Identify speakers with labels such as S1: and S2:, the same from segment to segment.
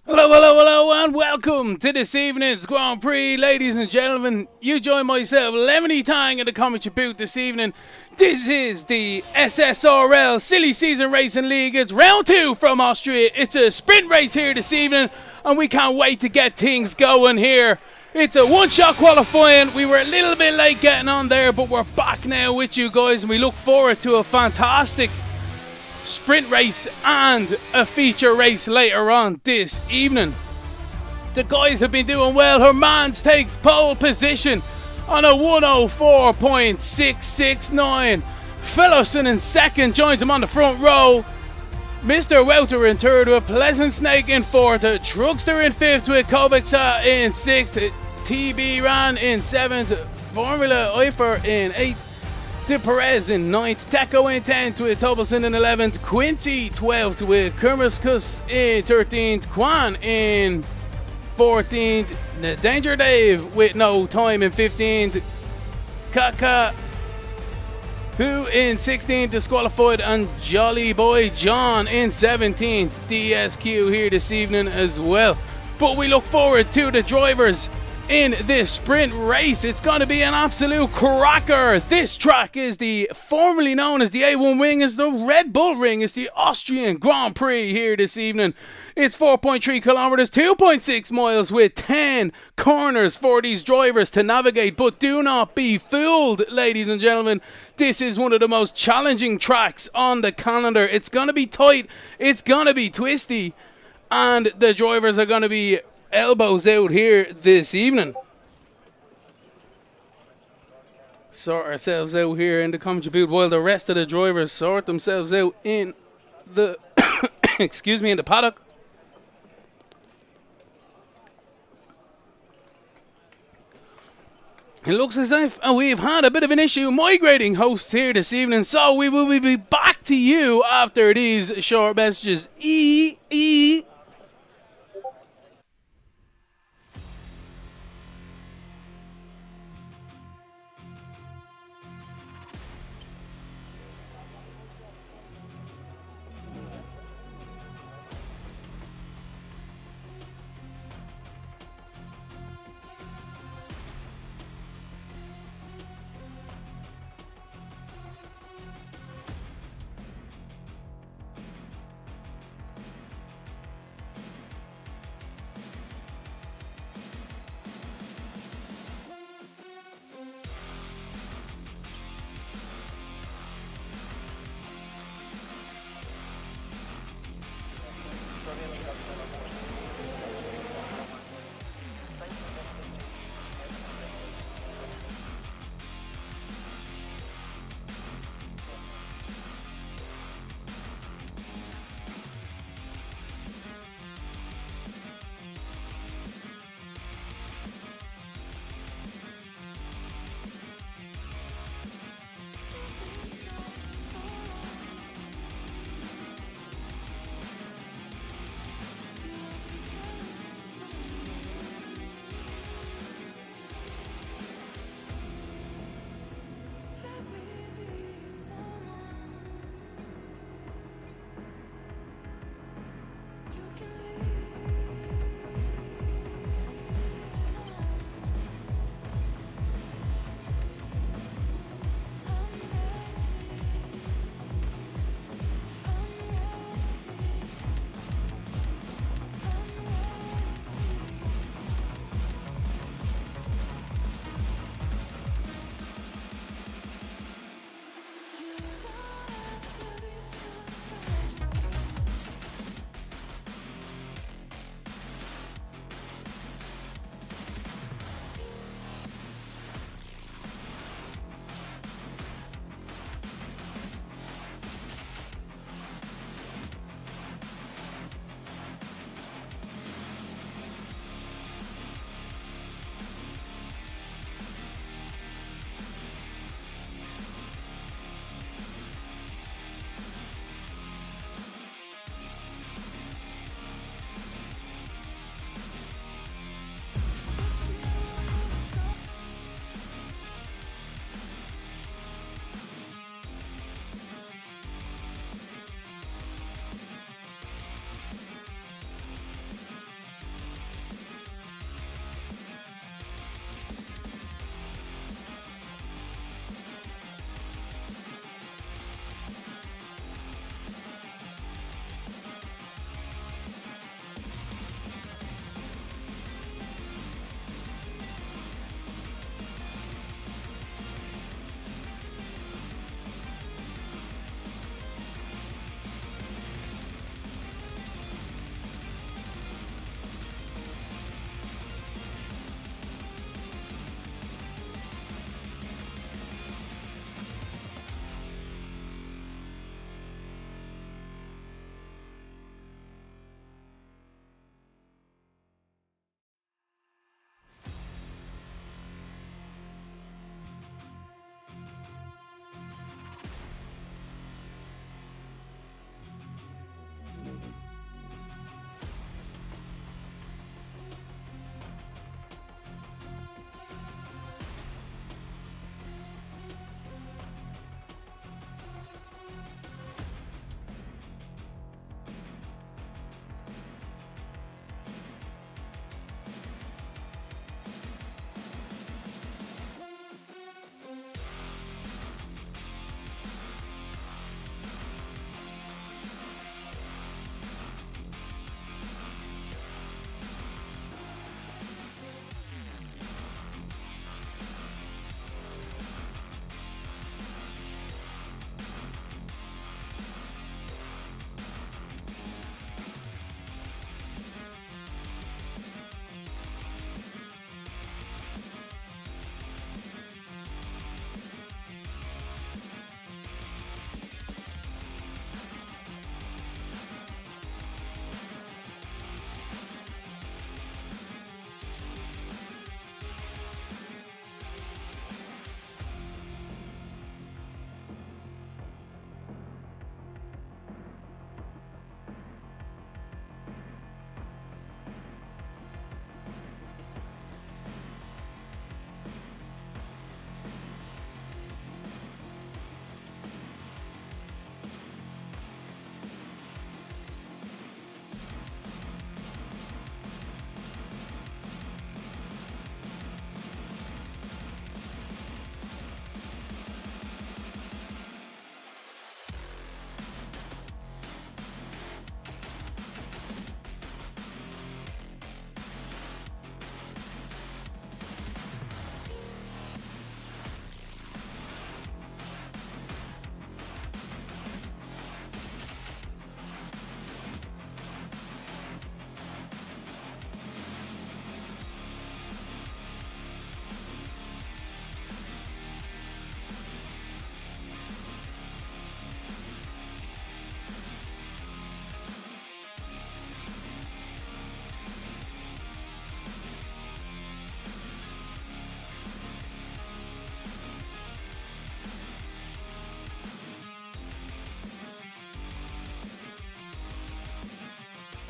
S1: Hello, hello, hello, and welcome to this evening's Grand Prix, ladies and gentlemen. You join myself, Lemony Tang, in the Commentary booth this evening. This is the SSRL Silly Season Racing League. It's round 2 from Austria. It's a sprint race here this evening, and we can't wait to get things going here. It's a one-shot qualifying. We were a little bit late getting on there, but we're back now with you guys, and we look forward to a fantastic sprint race and a feature race later on this evening. The guys have been doing well. Hermans takes pole position on a 104.669. Fellowson in second joins him on the front row. Mr. Wouter in third with Pleasant Snake in fourth. Truckster in fifth with Kovacs in sixth. TB Ran in seventh. Formula Eifer in eighth. De Perez in 9th, Deco in 10th with Tobelson in 11th, Quincy 12th with Kermiskus in 13th, Kwan in 14th, Danger Dave with no time in 15th, Kaka who in 16th disqualified, and Jolly Boy John in 17th, DSQ here this evening as well. But we look forward to the drivers in this sprint race. It's going to be an absolute cracker. This track is the formerly known as the A1 Ring, is the Red Bull Ring. It's the Austrian Grand Prix here this evening. It's 4.3 kilometers, 2.6 miles with 10 corners for these drivers to navigate. But do not be fooled, ladies and gentlemen. This is one of the most challenging tracks on the calendar. It's going to be tight. It's going to be twisty. And the drivers are going to be elbows out here this evening. Sort ourselves out here in the commentary booth while the rest of the drivers sort themselves out in the excuse me, in the paddock. It looks as if we've had a bit of an issue migrating hosts here this evening, so we will be back to you after these short messages.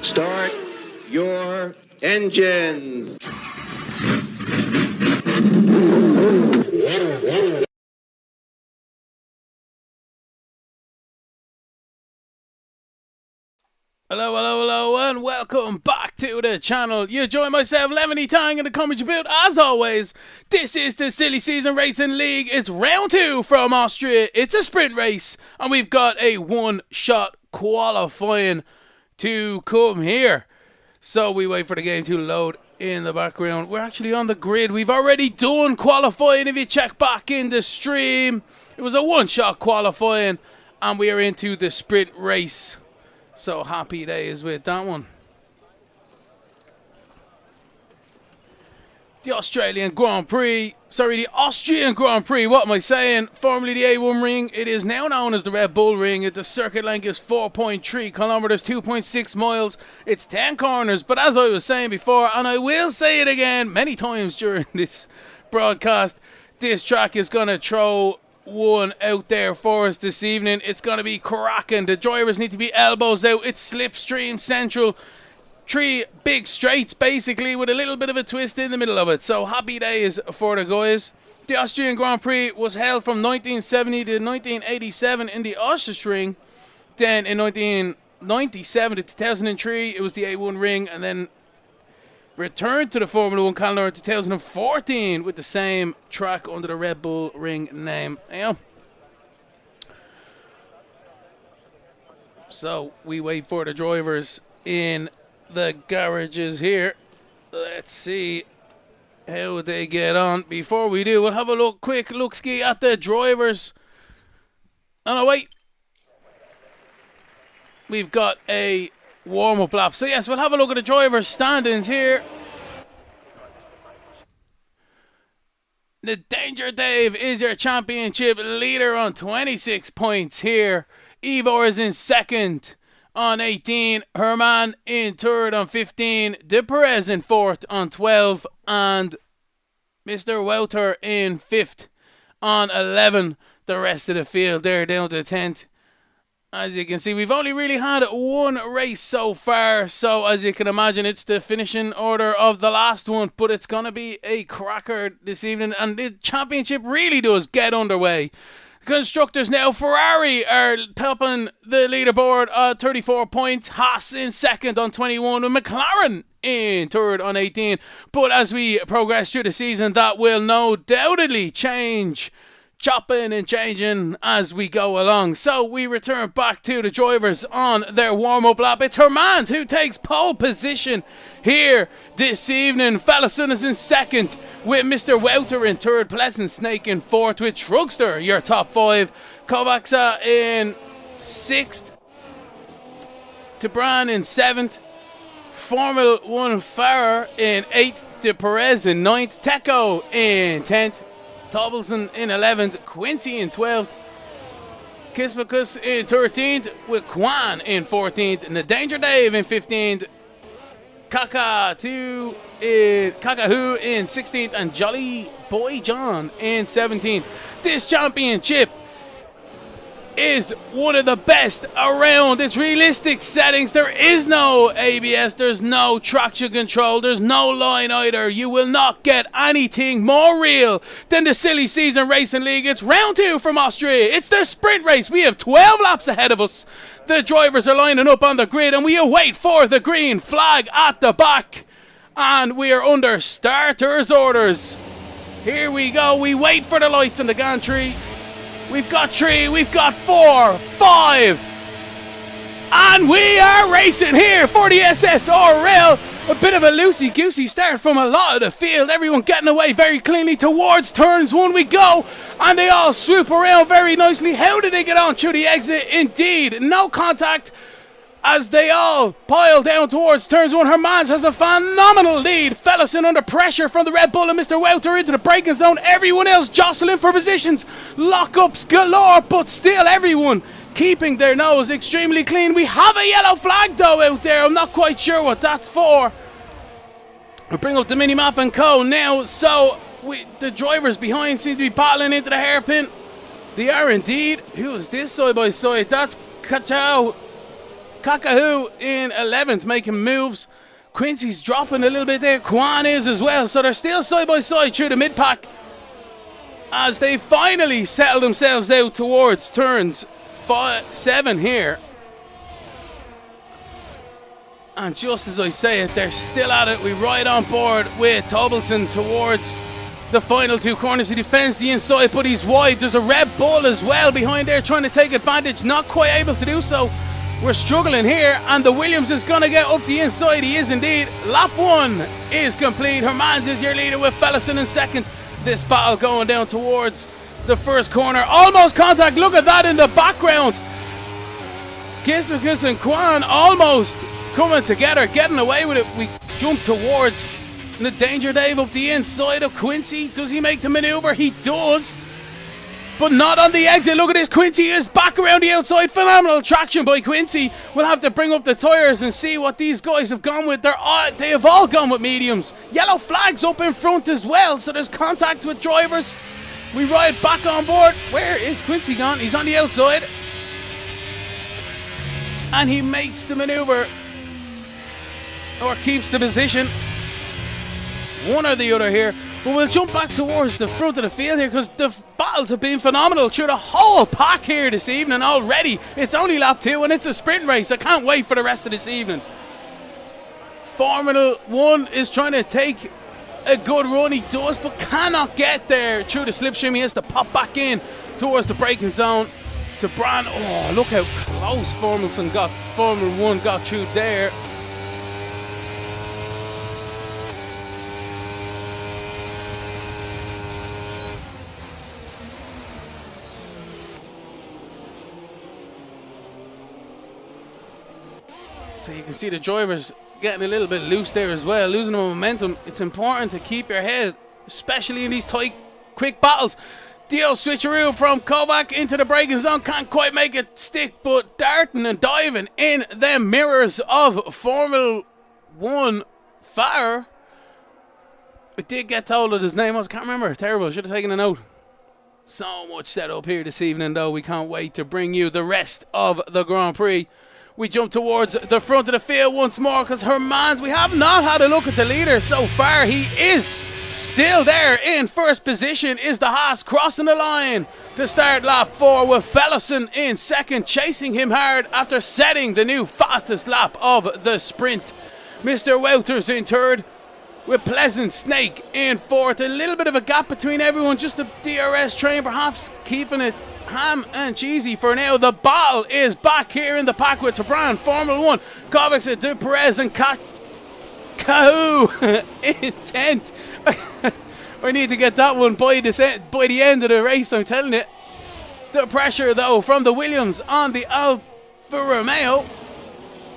S2: Start your engines.
S1: Hello, hello, hello, and welcome back to the channel. You join myself, Lemony Tang, in the commentary booth. As always, this is the Silly Season Racing League. It's round 2 from Austria. It's a sprint race, and we've got a one-shot qualifying to come here. So we wait for the game to load in the background. We're actually on the grid. We've already done qualifying. If you check back in the stream, it was a one-shot qualifying, and we are into the sprint race. So happy days with that one. The Australian Grand Prix, the Austrian Grand Prix, what am I saying? Formerly the A1 ring, it is now known as the Red Bull ring. The circuit length is 4.3 kilometers, 2.6 miles. It's 10 corners, but as I was saying before, and I will say it again many times during this broadcast, this track is going to throw one out there for us this evening. It's going to be cracking. The drivers need to be elbows out. It's slipstream central. 3 big straights basically with a little bit of a twist in the middle of it. So happy days for the guys. The Austrian Grand Prix was held from 1970 to 1987 in the Ostrich ring. Then in 1997 to 2003 it was the A1 ring, and then returned to the Formula 1 calendar in 2014 with the same track under the Red Bull ring name. Yeah. So we wait for the drivers in the garages here. Let's see how they get on. Before we do, we'll have a quick look-ski at the drivers. And oh wait, we've got a warm-up lap. So yes, we'll have a look at the drivers' standings here. The Danger Dave is your championship leader on 26 points here. Ivor is in second on 18. Herman in third on 15. De Perez in fourth on 12. And Mr. Wouter in fifth on 11. The rest of the field there down to 10th. As you can see, we've only really had one race so far, so as you can imagine, it's the finishing order of the last one, but it's going to be a cracker this evening, and the championship really does get underway. Constructors now, Ferrari are topping the leaderboard at 34 points, Haas in second on 21, and McLaren in third on 18, but as we progress through the season, that will no doubtedly change. Chopping and changing as we go along. So we return back to the drivers on their warm-up lap. It's Hermans who takes pole position here this evening. Fellowson is in second with Mr. Wouter in third. Pleasant Snake in fourth with Trugster, your top 5. Kovacs in sixth. Tebran in seventh. Formula 1 Farrer in 8th. De Perez in 9th. Teco in 10th. Tobelson in 11th, Quincy in 12th, Kispicus in 13th, with Kwan in 14th, and the Danger Dave in 15th, Kakahu in 16th, and Jolly Boy John in 17th. This championship is one of the best around. It's realistic settings. There is no ABS, there's no traction control, there's no line either. You will not get anything more real than the Silly Season Racing League. It's round 2 from Austria. It's the sprint race. We have 12 laps ahead of us. The drivers are lining up on the grid and we await for the green flag at the back. And we are under starters orders. Here we go. We wait for the lights on the gantry. We've got 3, we've got 4, 5, and we are racing here for the SSRL. A bit of a loosey-goosey start from a lot of the field. Everyone getting away very cleanly towards turns 1 we go, and they all swoop around very nicely. How did they get on through the exit? Indeed, no contact as they all pile down towards turns 1. Hermans has a phenomenal lead. Fellowson under pressure from the Red Bull and Mr. Wouter into the braking zone. Everyone else jostling for positions. Lockups galore, but still everyone keeping their nose extremely clean. We have a yellow flag though out there. I'm not quite sure what that's for. We'll bring up the mini-map and co now. So the drivers behind seem to be battling into the hairpin. They are indeed. Who is this side by side? That's Kachao Kakahu in 11th making moves. Quincy's dropping a little bit there. Kwan is as well. So they're still side by side through the mid-pack as they finally settle themselves out towards turns 7 here. And just as I say it, they're still at it. We ride on board with Tobelson towards the final 2 corners. He defends the inside, but he's wide. There's a Red Bull as well behind there trying to take advantage. Not quite able to do so. We're struggling here, and the Williams is going to get up the inside. He is indeed. Lap 1 is complete. Hermans is your leader with Fellison in 2nd. This battle going down towards the first corner. Almost contact. Look at that in the background. Giswikus and Kwan almost coming together, getting away with it. We jump towards the danger Dave up the inside of Quincy. Does he make the maneuver? He does, but not on the exit. Look at this. Quincy is back around the outside. Phenomenal traction by Quincy. We'll have to bring up the tyres and see what these guys have gone with. They have all gone with mediums. Yellow flags up in front as well, so there's contact with drivers. We ride back on board. Where is Quincy gone? He's on the outside, and he makes the maneuver, or keeps the position, one or the other here. But we'll jump back towards the front of the field here, because the battles have been phenomenal through the whole pack here this evening already. It's only lap 2 and it's a sprint race. I can't wait for the rest of this evening. Formula 1 is trying to take a good run. He does, but cannot get there through the slipstream. He has to pop back in towards the braking zone to Brand. Oh, look how close Formula 1 got through there. So you can see the drivers getting a little bit loose there as well, losing the momentum. It's important to keep your head, especially in these tight, quick battles. Dio switcheroo from Kovac into the braking zone. Can't quite make it stick, but darting and diving in the mirrors of Formula 1 Fire. I did get told what his name was. Can't remember. Terrible. Should have taken a note. So much set up here this evening, though. We can't wait to bring you the rest of the Grand Prix. We jump towards the front of the field once more, because Hermans, we have not had a look at the leader so far. He is still there in first position, is the Haas, crossing the line to start lap 4 with Fellison in 2nd, chasing him hard after setting the new fastest lap of the sprint. Mr. Wouters in 3rd with Pleasant Snake in 4th. A little bit of a gap between everyone, just the DRS train perhaps keeping it ham and cheesy for now. The battle is back here in the pack with Tabran, Formula 1, Kovacs, De Perez and Kahoo in 10th. I need to get that one by the end of the race, I'm telling you. The pressure though from the Williams on the Alfa Romeo.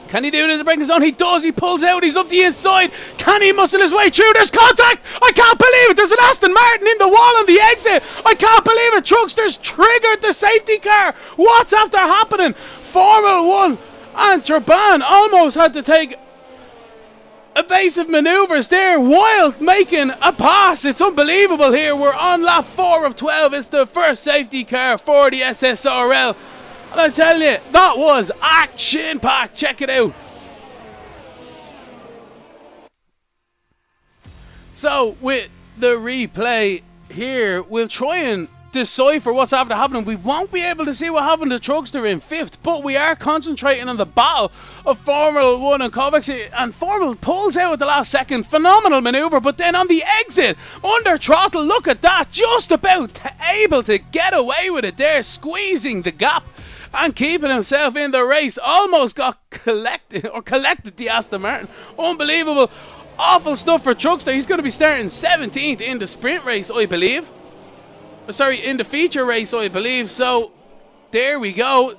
S1: Can he do it in the braking zone? He does. He pulls out. He's up the inside. Can he muscle his way through? There's contact. I can't believe it. There's an Aston Martin in the wall on the exit. I can't believe it. Trucksters triggered the safety car. What's after happening? Formula 1 and Turban almost had to take evasive maneuvers there while making a pass. It's unbelievable here. We're on lap 4 of 12. It's the first safety car for the SSRL. And I tell you, that was action-packed. Check it out. So, with the replay here, we'll try and decipher what's after happening. We won't be able to see what happened to Truckster in 5th, but we are concentrating on the battle of Formula 1 and Kovacs. And Formula pulls out at the last second. Phenomenal maneuver, but then on the exit, under throttle, look at that. Just about able to get away with it there, squeezing the gap and keeping himself in the race. Almost got collected the Aston Martin. Unbelievable. Awful stuff for Truckster. He's going to be starting 17th in the sprint race, I believe. Sorry, in the feature race, I believe. So, there we go.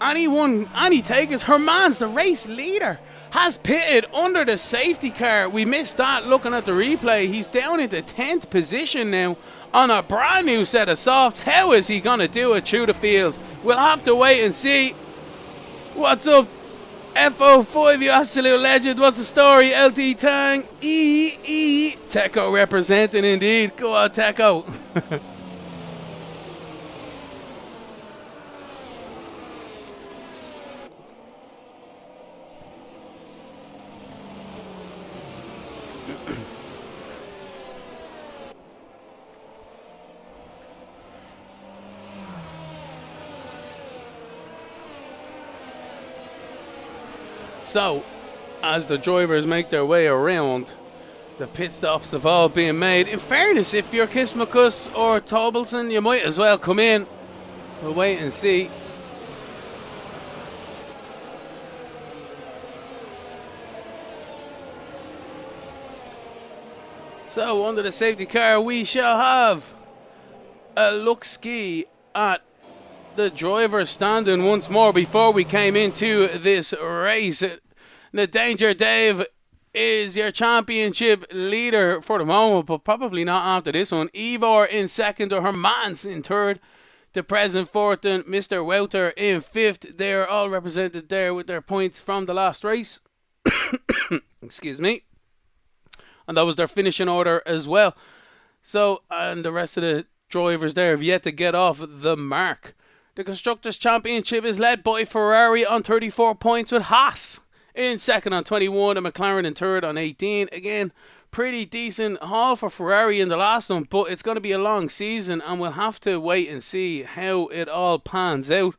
S1: Any takers. Hermans, the race leader, has pitted under the safety car. We missed that looking at the replay. He's down into 10th position now on a brand new set of softs. How is he going to do it through the field? We'll have to wait and see. What's up, FO5, you absolute legend? What's the story, LT Tang? Teco representing indeed. Go on, Teco. So, as the drivers make their way around, the pit stops have all been made. In fairness, if you're Kismakus or Tobelson, you might as well come in. We'll wait and see. So, under the safety car, we shall have a look-ski at the driver standing once more before we came into this race. The Danger Dave is your championship leader for the moment, but probably not after this one. Ivor in second, or Hermans in third. The present fourth and Mr. Wouter in fifth. They're all represented there with their points from the last race. Excuse me. And that was their finishing order as well. So, and the rest of the drivers there have yet to get off the mark. The Constructors' Championship is led by Ferrari on 34 points, with Haas in second on 21 and McLaren in third on 18. Again, pretty decent haul for Ferrari in the last one, but it's going to be a long season and we'll have to wait and see how it all pans out.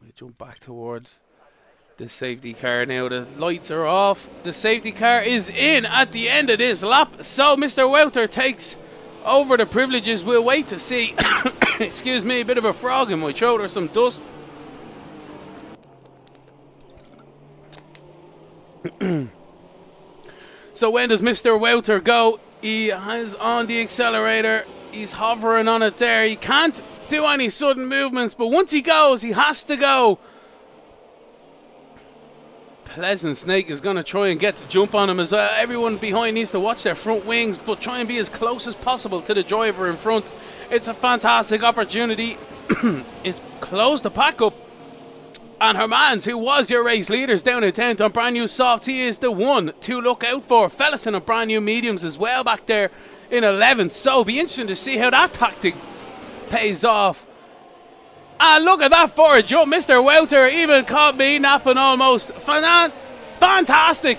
S1: We'll jump back towards the safety car now. The lights are off. The safety car is in at the end of this lap. So Mr. Wouter takes over the privileges. We'll wait to see. Excuse me, a bit of a frog in my throat or some dust. So when does Mr. Wouter go? He has on the accelerator. He's hovering on it there. He can't do any sudden movements, but once he goes, he has to go. Pleasant Snake is going to try and get the jump on him as well. Everyone behind needs to watch their front wings, but try and be as close as possible to the driver in front. It's a fantastic opportunity. It's close the pack up. And Hermans, who was your race leader, is down in 10th on brand new softs. He is the one to look out for. Fellison on brand new mediums as well back there in 11th. So it'll be interesting to see how that tactic pays off. And look at that for a jump. Mr. Wouter even caught me napping almost. Fantastic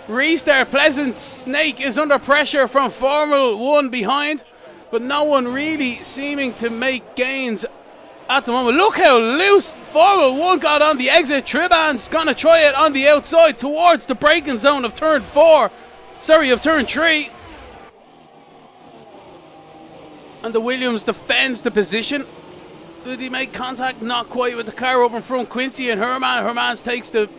S1: restart. Pleasant Snake is under pressure from Formula 1 behind, but no one really seeming to make gains at the moment. Look how loose Formula 1 got on the exit. Triban's going to try it on the outside towards the braking zone of turn 3. And the Williams defends the position. Did he make contact? Not quite with the car up in front. Quincy and Hermans takes it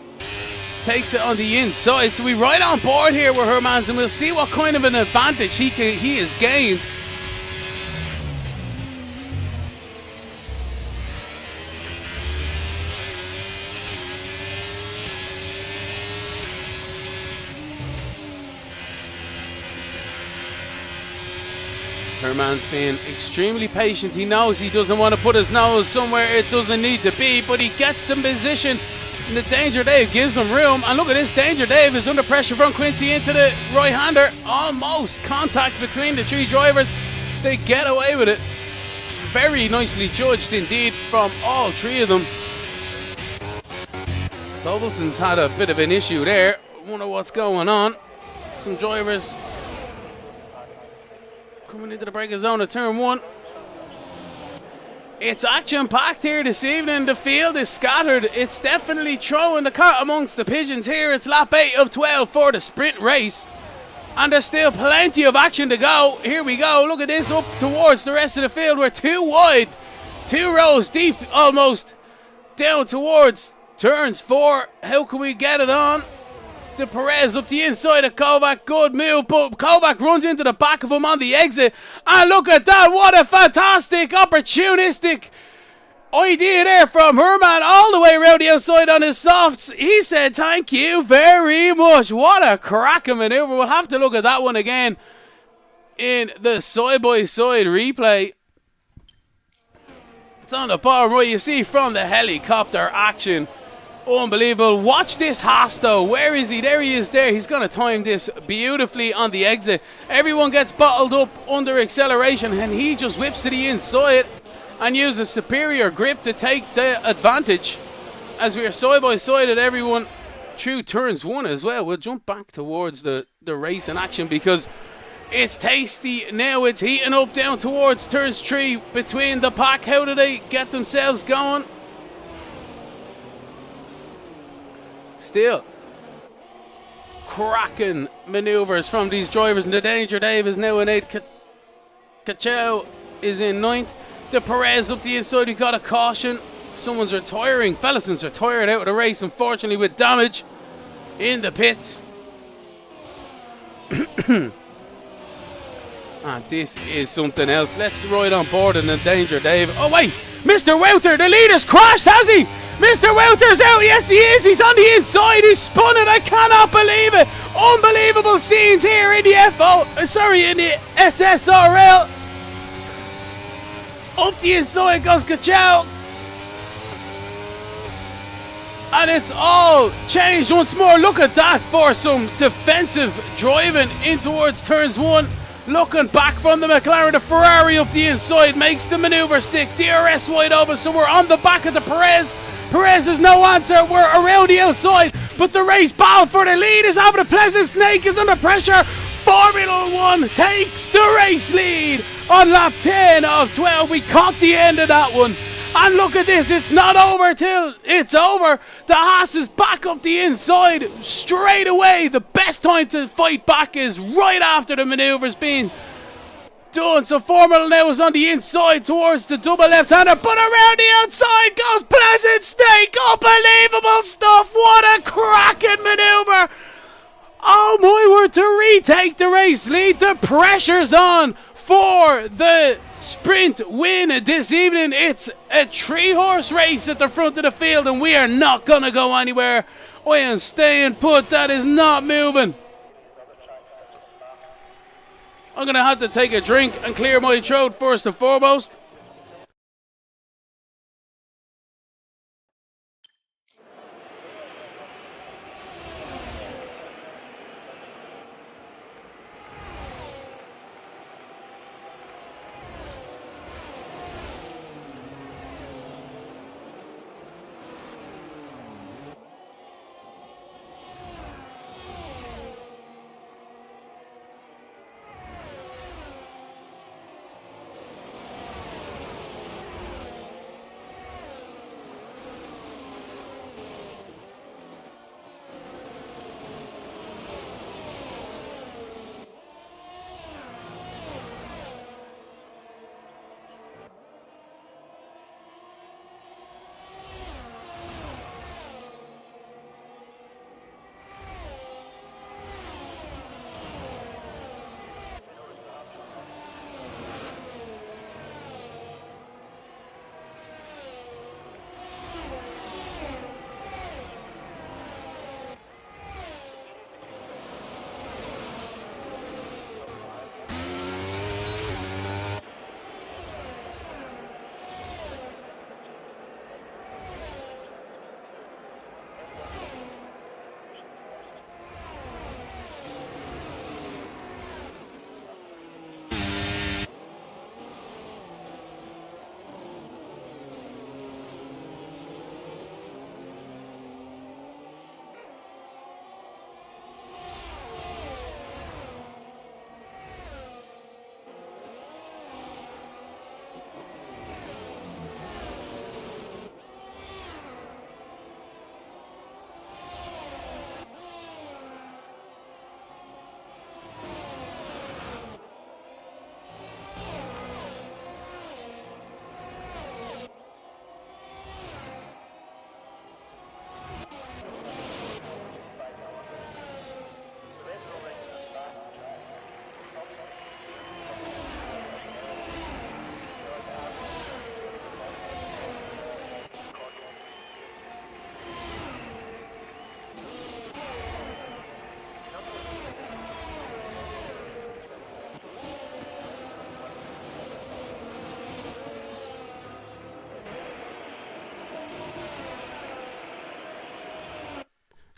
S1: on the inside. So we right on board here with Hermans, and we'll see what kind of an advantage he has gained. Herman's being extremely patient. He knows he doesn't want to put his nose somewhere it doesn't need to be, but he gets the position. And the Danger Dave gives him room. And look at this, Danger Dave is under pressure from Quincy into the right-hander. Almost contact between the three drivers. They get away with it. Very nicely judged indeed from all three of them. Tobelson's had a bit of an issue there. Wonder what's going on. Some drivers coming into the braking zone at turn 1. It's action-packed here this evening. The field is scattered. It's definitely throwing the cart amongst the pigeons here. It's lap 8 of 12 for the sprint race. And there's still plenty of action to go. Here we go. Look at this, up towards the rest of the field. We're too wide. 2 rows deep almost. Down towards turns 4. How can we get it on? The Perez up the inside of Kovac. Good move, but Kovac runs into the back of him on the exit. And look at that. What a fantastic, opportunistic idea there from Herman all the way around the outside on his softs. He said, thank you very much. What a cracking maneuver. We'll have to look at that one again in the side-by-side replay. It's on the bottom right. You see from the helicopter action. Unbelievable. Watch this Haas though. Where is he? There he is there. He's going to time this beautifully on the exit. Everyone gets bottled up under acceleration and he just whips to the inside and uses superior grip to take the advantage as we are side by side at everyone through turns 1 as well. We'll jump back towards the race in action because It's tasty. Now it's heating up down towards turns 3 between the pack. How do they get themselves going? Still cracking maneuvers from these drivers, and the Danger Dave is now in 8th. Kachow is in 9th. The Perez up the inside, he got a caution. Someone's retiring. Fellison's retired out of the race, unfortunately, with damage in the pits. And this is something else. Let's ride on board in the Danger Dave. Oh wait, Mr. Wouter, the leader's crashed, has he? Mr. Wouter's out, yes he is. He's on the inside, he's spun it, I cannot believe it. Unbelievable scenes here in the in the SSRL. Up the inside goes Kachow. And it's all changed once more. Look at that for some defensive driving in towards turns 1. Looking back from the McLaren, the Ferrari up the inside makes the manoeuvre stick. DRS wide open, so we're on the back of the Perez. Perez has no answer. We're around the outside, but the race battle for the lead is happening. Pleasant Snake is under pressure. Formula 1 takes the race lead on lap 10 of 12. We caught the end of that one. And look at this, it's not over till it's over. The Haas is back up the inside straight away. The best time to fight back is right after the manoeuvre's been done. So Formula now is on the inside towards the double left-hander, but around the outside goes Pleasant Snake. Unbelievable stuff. What a cracking manoeuvre. Oh my word, to retake the race lead. The pressure's on for the sprint win this evening. It's a 3-horse race at the front of the field, and we are not going to go anywhere. I am staying put. That is not moving. I'm going to have to take a drink and clear my throat first and foremost.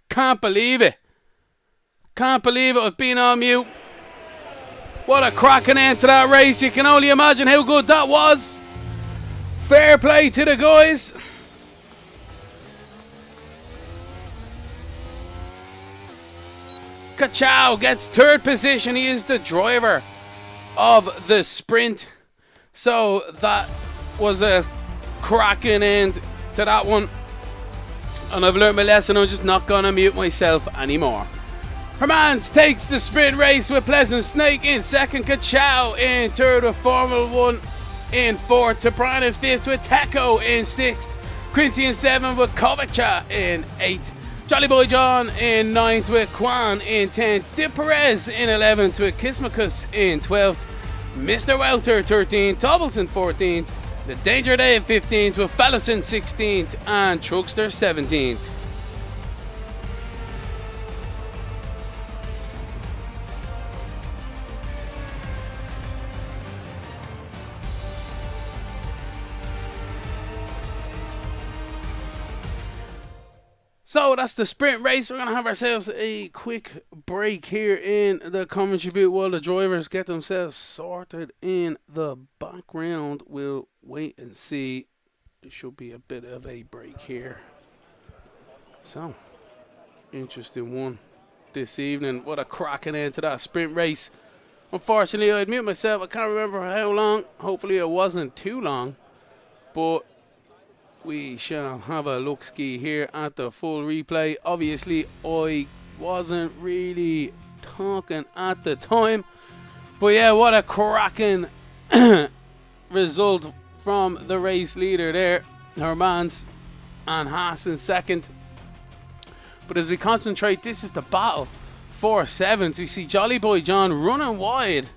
S1: Can't believe it. Can't believe it. I've been on mute. What a cracking end to that race. You can only imagine how good that was. Fair play to the guys. Kachow gets third position. He is the driver of the sprint. So that was a cracking end to that one. And I've learned my lesson. I'm just not going to mute myself anymore. Hermans takes the sprint race with Pleasant Snake in second. Kachow in third with Formula 1 in fourth. Tabran in fifth with Teco in sixth. Quincy in seventh with Kovacha in eighth. Jolly Boy John in 9th with Kwan in 10th. Dip Perez in 11th with Kismakus in 12th. Mr. Welter 13th. Tobbleson 14th. The Danger Day 15th with Fallison 16th. And Truckster 17th. So that's the sprint race. We're going to have ourselves a quick break here in the commentary booth while the drivers get themselves sorted in the background. We'll wait and see. There should be a bit of a break here. So, interesting one this evening. What a cracking end to that sprint race. Unfortunately, I admit myself, I can't remember how long. Hopefully it wasn't too long. But we shall have a look-ski here at the full replay. Obviously, I wasn't really talking at the time. But yeah, what a cracking result from the race leader there. Hermans and Haas in second. But as we concentrate, this is the battle for seventh. We see Jolly Boy John running wide.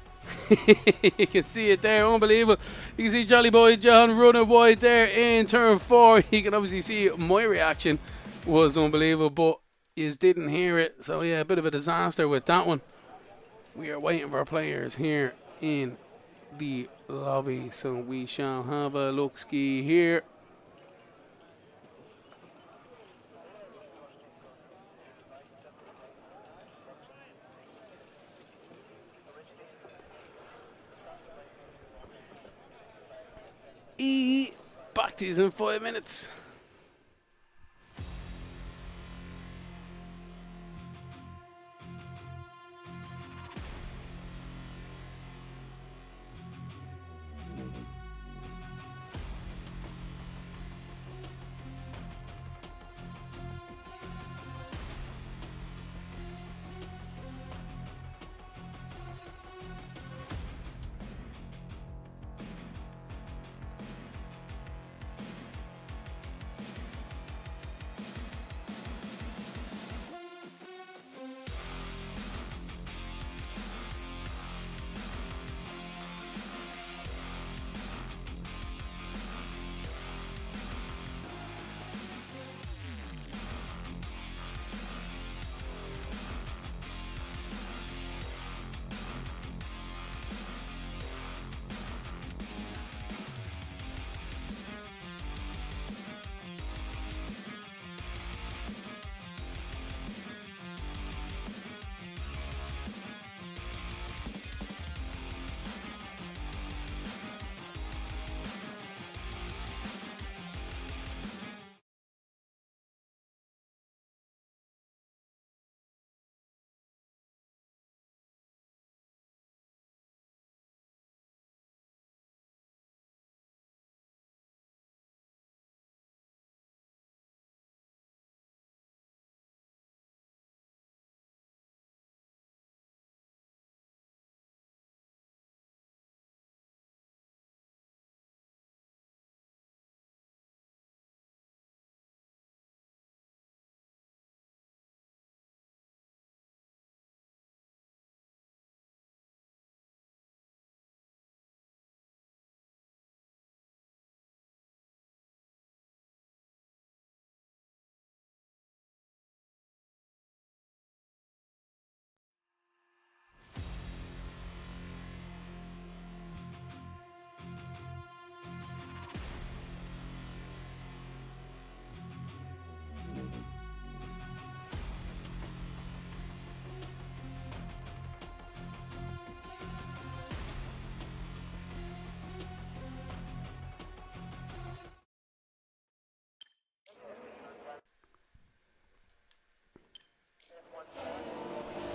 S1: You can see it there, unbelievable. You can see Jolly Boy John running wide there in turn 4. You can obviously see my reaction was unbelievable, but you didn't hear it. So yeah, a bit of a disaster with that one. We are waiting for our players here in the lobby, so we shall have a look-ski here. Back to you in 5 minutes.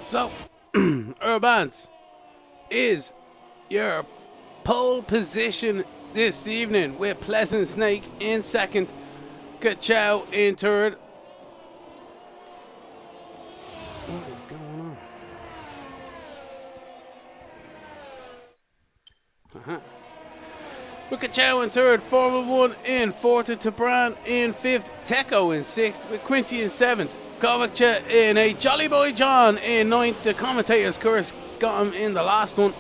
S1: So, Urbans is your pole position this evening with Pleasant Snake in second, Kachow in third. What is going on? With Kachow in third, Formula 1 in fourth, Tabran in fifth, Teco in sixth, with Quincy in seventh, Kovac in eighth, Jolly Boy John in ninth. The commentators, of course, got him in the last one.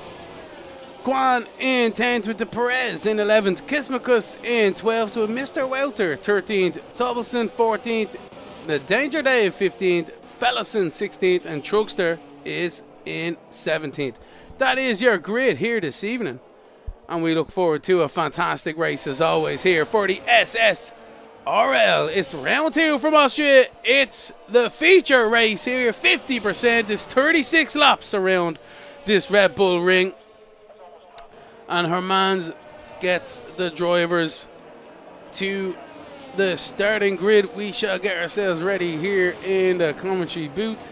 S1: Guan in 10th with the Perez in 11th, Kismakus in 12th with Mr. Welter 13th, Tobelson 14th, the Danger Dave 15th, Fellison 16th, and Trugster is in 17th. That is your grid here this evening, and we look forward to a fantastic race as always here for the SSRL. It's round 2 from Austria. It's the feature race here. 50% is 36 laps around this Red Bull ring. And Hermans gets the drivers to the starting grid. We shall get ourselves ready here in the commentary booth.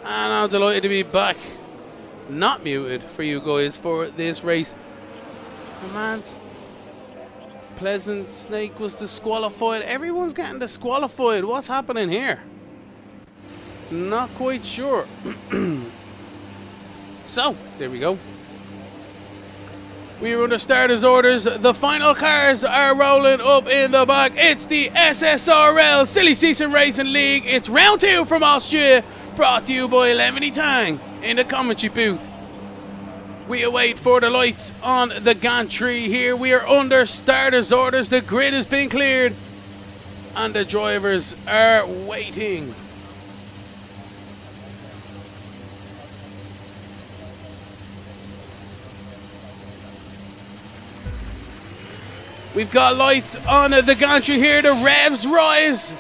S1: And I'm delighted to be back, not muted, for you guys for this race. Hermans, Pleasant Snake was disqualified. Everyone's getting disqualified. What's happening here? Not quite sure. So, there we go. We are under starters orders. The final cars are rolling up in the back. It's the SSRL Silly Season Racing League. It's round 2 from Austria, brought to you by Lemony Tang in the commentary booth. We await for the lights on the gantry here. We are under starters orders. The grid has been cleared and the drivers are waiting. We've got lights on the gantry here. The revs rise.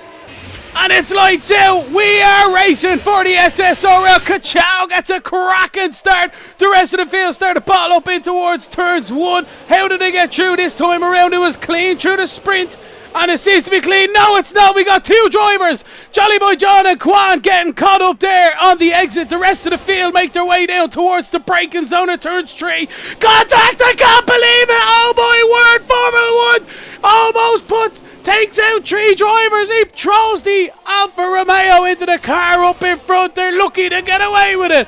S1: And it's lights out. We are racing for the SSRL. Kachow gets a cracking start. The rest of the field start to bottle up in towards turns 1. How did they get through this time around? It was clean through the sprint. And it seems to be clean. No, it's not. We got 2 drivers. Jolly Boy John and Quan getting caught up there on the exit. The rest of the field make their way down towards the braking zone at turns 3. Contact! I can't believe it! Oh my word! Formula 1 almost takes out 3 drivers. He throws the Alfa Romeo into the car up in front. They're lucky to get away with it.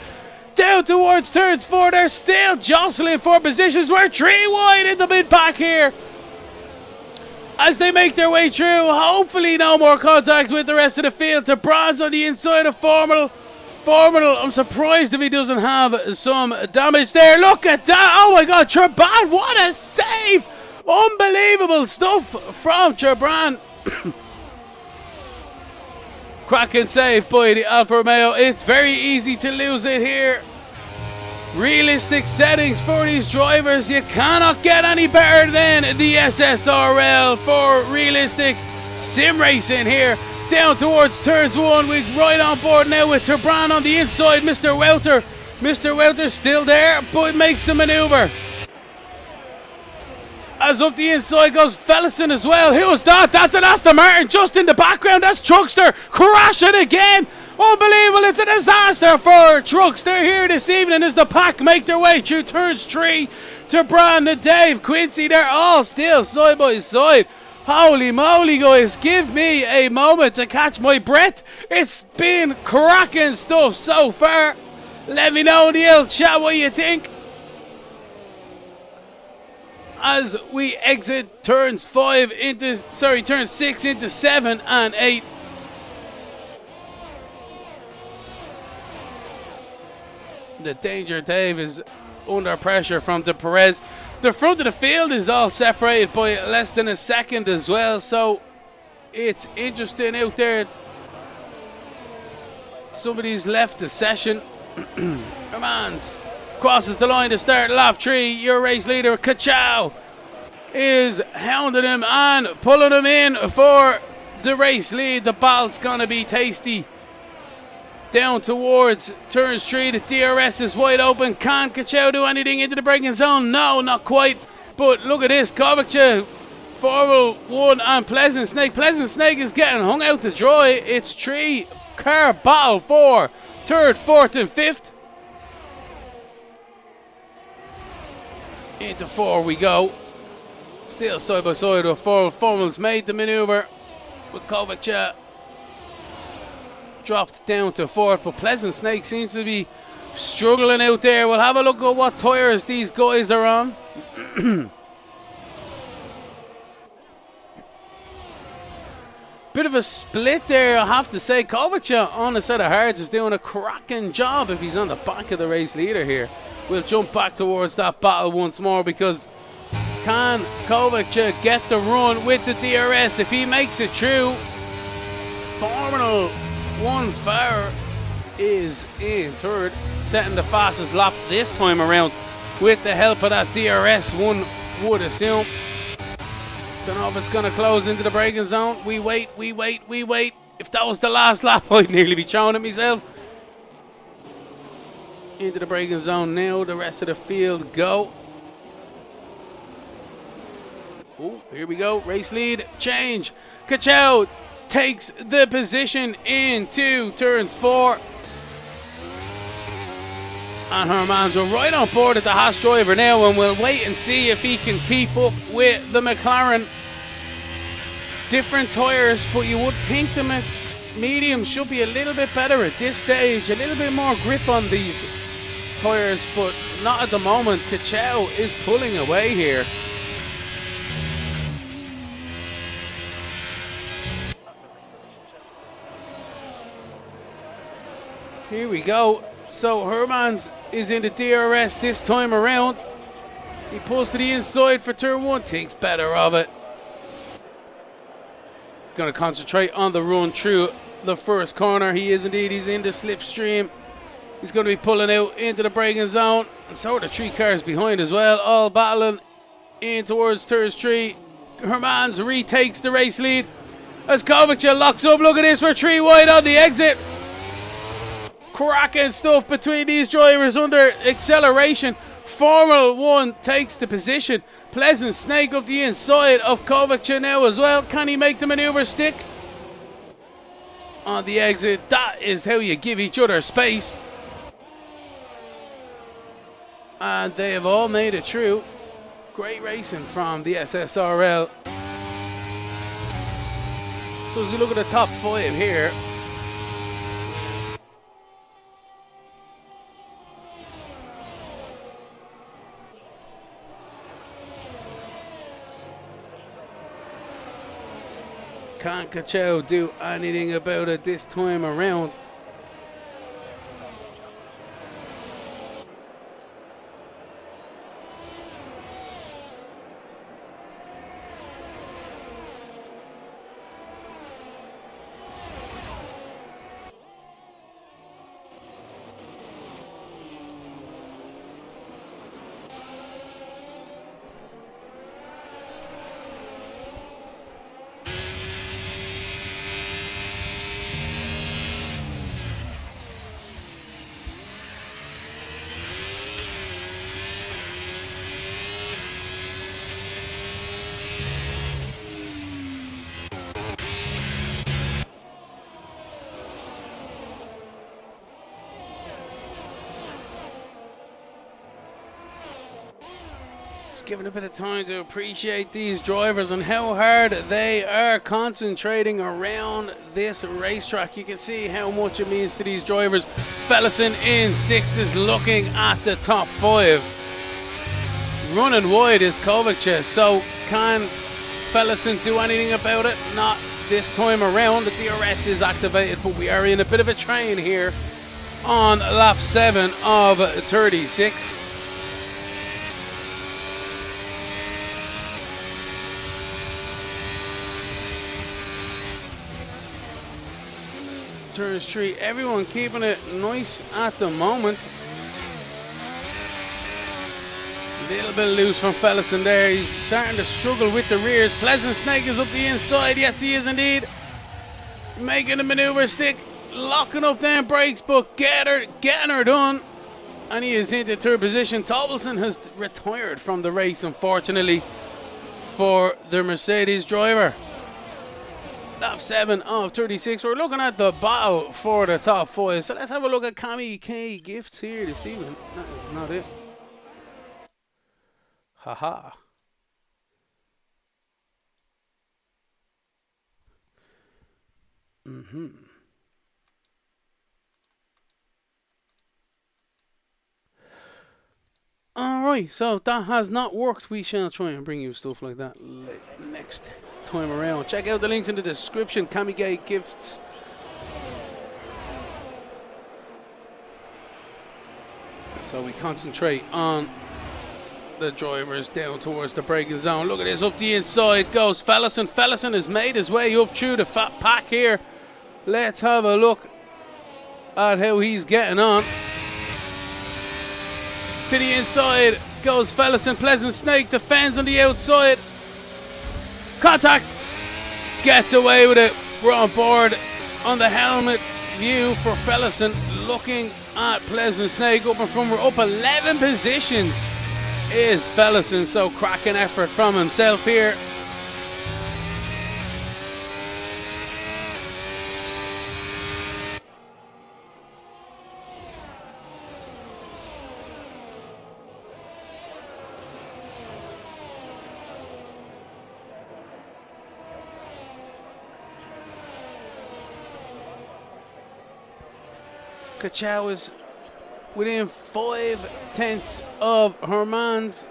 S1: Down towards turns 4. They're still jostling for positions. We're 3 wide in the mid-pack here as they make their way through. Hopefully no more contact with the rest of the field. To Bronze on the inside of Formal. I'm surprised if he doesn't have some damage there. Look at that. Oh my god, Traban, what a save. Unbelievable stuff from Traban. Cracking save by the Alfa Romeo. It's very easy to lose it here. Realistic settings for these drivers. You cannot get any better than the SSRL for realistic sim racing here. Down towards turns 1. We're right on board now with Turbran on the inside. Mr. Welter. Mr. Welter's still there, but makes the maneuver. As up the inside goes Fellison as well. Who's that? That's an Aston Martin just in the background. That's Truckster crashing again. Unbelievable. It's a disaster for Truckster here this evening as the pack make their way through turns 3 to Brandon, Dave, Quincy. They're all still side by side. Holy moly, guys. Give me a moment to catch my breath. It's been cracking stuff so far. Let me know in the old chat what you think as we exit turns 6 into 7 and 8. The Danger Dave is under pressure from the Perez. The front of the field is all separated by less than a second as well, so it's interesting out there. Somebody's left the session. Hermans crosses the line to start lap 3. Your race leader, Kachow, is hounding him and pulling him in for the race lead. The battle's gonna be tasty. Down towards turns 3, the DRS is wide open. Can Kachow do anything into the braking zone? No, not quite. But look at this, Kovac, Formula 1 and Pleasant Snake. Pleasant Snake is getting hung out to dry. It's 3-car battle for third, fourth, and fifth. Into 4 we go. Still side by side with Formal's made the maneuver with Kovac dropped down to 4th, but Pleasant Snake seems to be struggling out there. We'll have a look at what tyres these guys are on. Bit of a split there, I have to say. Kovac on the set of hards is doing a cracking job if he's on the back of the race leader here. We'll jump back towards that battle once more, because can Kovac get the run with the DRS? If he makes it through, Formula 1 Fire is in third, setting the fastest lap this time around with the help of that DRS, one would assume. Don't know if it's going to close into the braking zone. We wait. If that was the last lap, I'd nearly be throwing at myself. Into the braking zone now. The rest of the field go. Oh, here we go. Race lead change. Kachow takes the position into turns 4. And Hermans are right on board at the Haas driver now, and we'll wait and see if he can keep up with the McLaren. Different tyres, but you would think the medium should be a little bit better at this stage. A little bit more grip on these tyres, but not at the moment. Kachow is pulling away here. Here we go. So Hermans is in the DRS this time around. He pulls to the inside for turn 1, thinks better of it. He's going to concentrate on the run through the first corner. He is indeed. He's in the slipstream. He's going to be pulling out into the braking zone. And so are the 3 cars behind as well, all battling in towards turn 3. Hermans retakes the race lead as Kovac locks up. Look at this, we're 3 wide on the exit. Cracking stuff between these drivers under acceleration. Formula 1 takes the position. Pleasant Snake up the inside of Kovac now as well. Can he make the maneuver stick? On the exit, that is how you give each other space. And they have all made it through. Great racing from the SSRL. So as you look at the top 5 here, can't Kachow do anything about it this time around? Given a bit of time to appreciate these drivers and how hard they are concentrating around this racetrack. You can see how much it means to these drivers. Fellison in 6th is looking at the top 5. Running wide is Kovac, so can Fellison do anything about it? Not this time around. The DRS is activated, but we are in a bit of a train here on lap 7 of 36. Turns 3, everyone keeping it nice at the moment. A little bit loose from Fellison there. He's starting to struggle with the rears. Pleasant Snake is up the inside. Yes, he is indeed. Making the maneuver stick. Locking up them brakes, but getting her done. And he is into 3rd position. Tobelson has retired from the race, unfortunately, for the Mercedes driver. lap 7 of 36. We're looking at the battle for the top 5. So let's have a look at KamiKayGifts here this evening. That is not it. Haha. Alright, so that has not worked. We shall try and bring you stuff like that next time around. Check out the links in the description. KamiKayGifts. So we concentrate on the drivers down towards the braking zone. Look at this, up the inside goes Fellowson. Fellowson has made his way up through the fat pack here. Let's have a look at how he's getting on. To the inside goes Fellowson. Pleasant Snake defends on the outside. Contact. Gets away with it. We're on board on the helmet view for Fellowson. Looking at Pleasant Snake up in front. We're up 11 positions is Fellowson. So cracking effort from himself here. Kachow is within 5/10 of Herman's.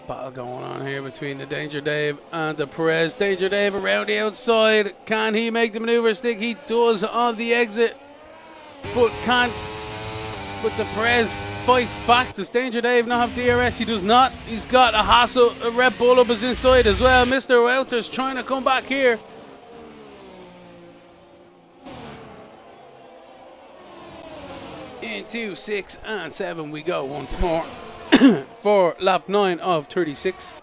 S1: Battle going on here between the Danger Dave and the Perez. Danger Dave around the outside. Can he make the maneuver stick? He does on the exit, but can't. But the Perez fights back. Does Danger Dave not have DRS? He does not. He's got a hassle. A Red Bull up his inside as well. Mr. Welter's trying to come back here. Into 6 and 7 we go once more for lap 9 of 36.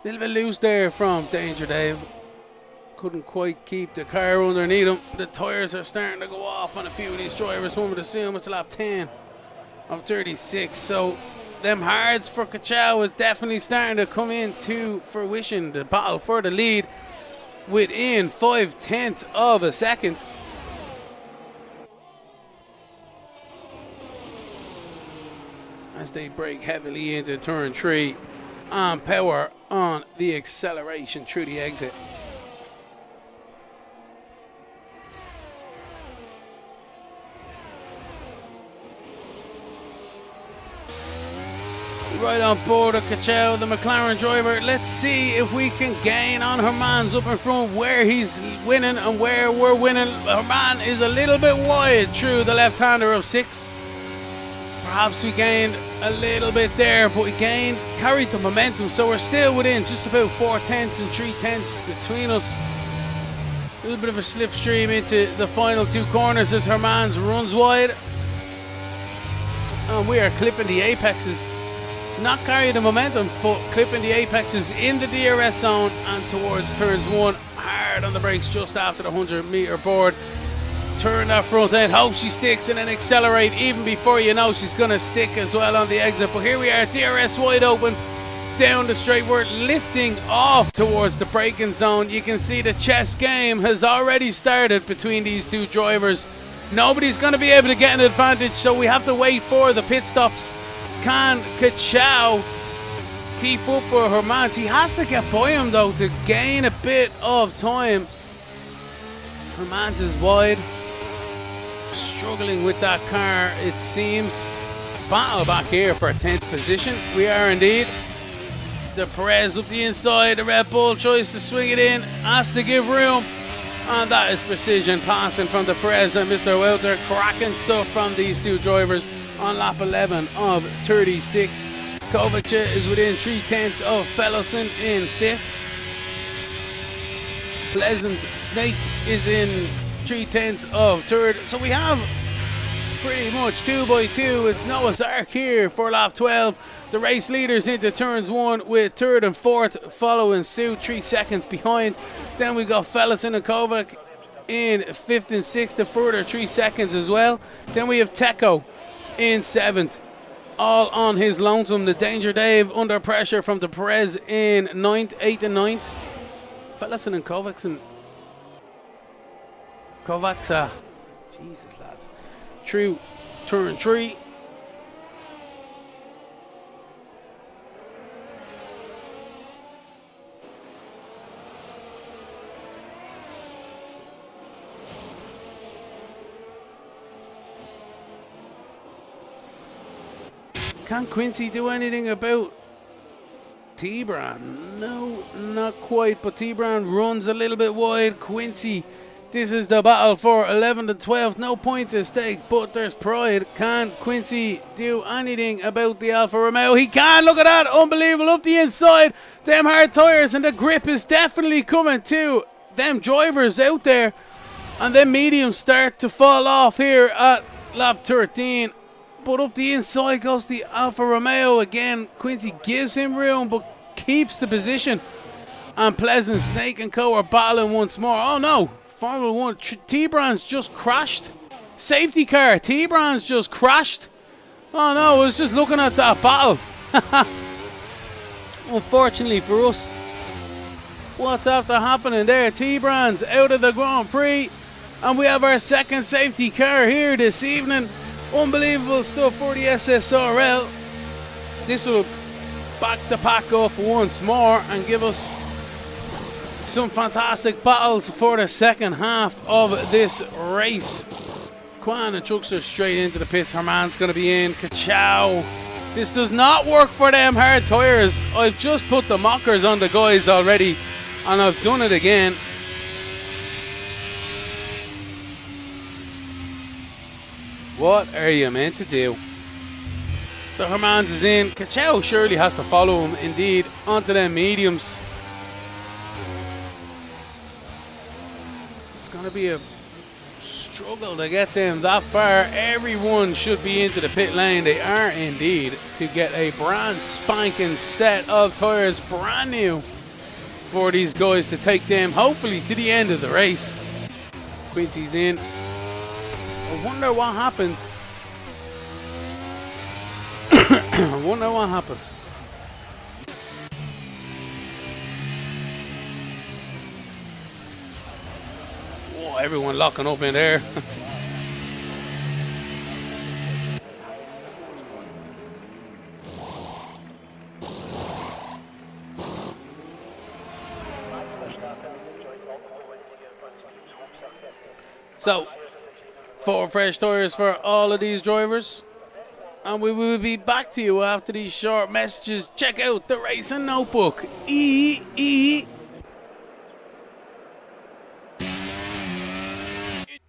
S1: Little bit loose there from Danger Dave. Couldn't quite keep the car underneath him. The tyres are starting to go off on a few of these drivers. One would assume it's lap 10 of 36. So them hards for Kachow is definitely starting to come into fruition. The battle for the lead within 5/10 of a second. As they brake heavily into turn 3 and power on the acceleration through the exit. Right on board of Kachow, the McLaren driver. Let's see if we can gain on Herman's up in front, where he's winning and where we're winning. Herman is a little bit wide through the left-hander of 6. Perhaps we gained a little bit there, but we carried the momentum, so we're still within just about 4/10 and 3/10 between us. A little bit of a slipstream into the final 2 corners as Herman's runs wide. And we are clipping the apexes. Not carrying the momentum, but clipping the apexes in the DRS zone and towards turns 1. Hard on the brakes just after the 100-meter board. Turn that front end, hope she sticks, and then accelerate even before you know she's going to stick as well on the exit. But here we are, DRS wide open, down the straight. We're lifting off towards the braking zone. You can see the chess game has already started between these 2 drivers. Nobody's going to be able to get an advantage, so we have to wait for the pit stops. Can Kachow keep up with Hermans? He has to get by him though to gain a bit of time. Hermans is wide. Struggling with that car, it seems. Battle back here for 10th position. We are indeed. The Perez up the inside. The Red Bull tries to swing it in. Has to give room. And that is precision passing from the Perez and Mr. Welter. Cracking stuff from these 2 drivers on lap 11 of 36. Kovacic is within 3/10 of Fellowson in 5th. Pleasant Snake is in 3/10 of 3rd. So we have pretty much 2 by 2. It's Noah's Ark here for lap 12. The race leaders into turns 1 with 3rd and 4th following suit, 3 seconds behind. Then we got Fellowson and Kovac in 5th and 6th, a further 3 seconds as well. Then we have Teko in 7th, all on his lonesome. The Danger Dave under pressure from the Perez in 9th, 8th and 9th. Fellowson and Kovacs Jesus, lads. Through turn 3. Can Quincy do anything about T-Bran? No, not quite, but T-Bran runs a little bit wide. Quincy, this is the battle for 11th and 12th. No points at stake, but there's pride. Can Quincy do anything about the Alfa Romeo? He can. Look at that. Unbelievable. Up the inside. Them hard tyres, and the grip is definitely coming to them drivers out there. And then mediums start to fall off here at lap 13. But up the inside goes the Alfa Romeo again. Quincy gives him room, but keeps the position. And Pleasant, Snake and Co are battling once more. Oh no, Formula 1, T-Bran's just crashed. Safety car, T-Bran's just crashed. Oh no, I was just looking at that battle. Unfortunately for us, what's after happening there? T-Bran's out of the Grand Prix. And we have our second safety car here this evening. Unbelievable stuff for the SSRL. This will back the pack up once more and give us some fantastic battles for the second half of this race. Kwan and Truckster straight into the pits. Herman's going to be in. Ka-chow. This does not work for them hard tyres. I've just put the mockers on the guys already, and I've done it again. What are you meant to do? So Hermans is in. Ka-chow surely has to follow him, indeed, onto them mediums. It's going to be a struggle to get them that far. Everyone should be into the pit lane. They are indeed, to get a brand spanking set of tyres, brand new, for these guys to take them hopefully to the end of the race. Quincy's in. I wonder what happened. I wonder what happened. Whoa, everyone locking up in there. So, 4 fresh tyres for all of these drivers. And we will be back to you after these short messages. Check out the Racing Notebook.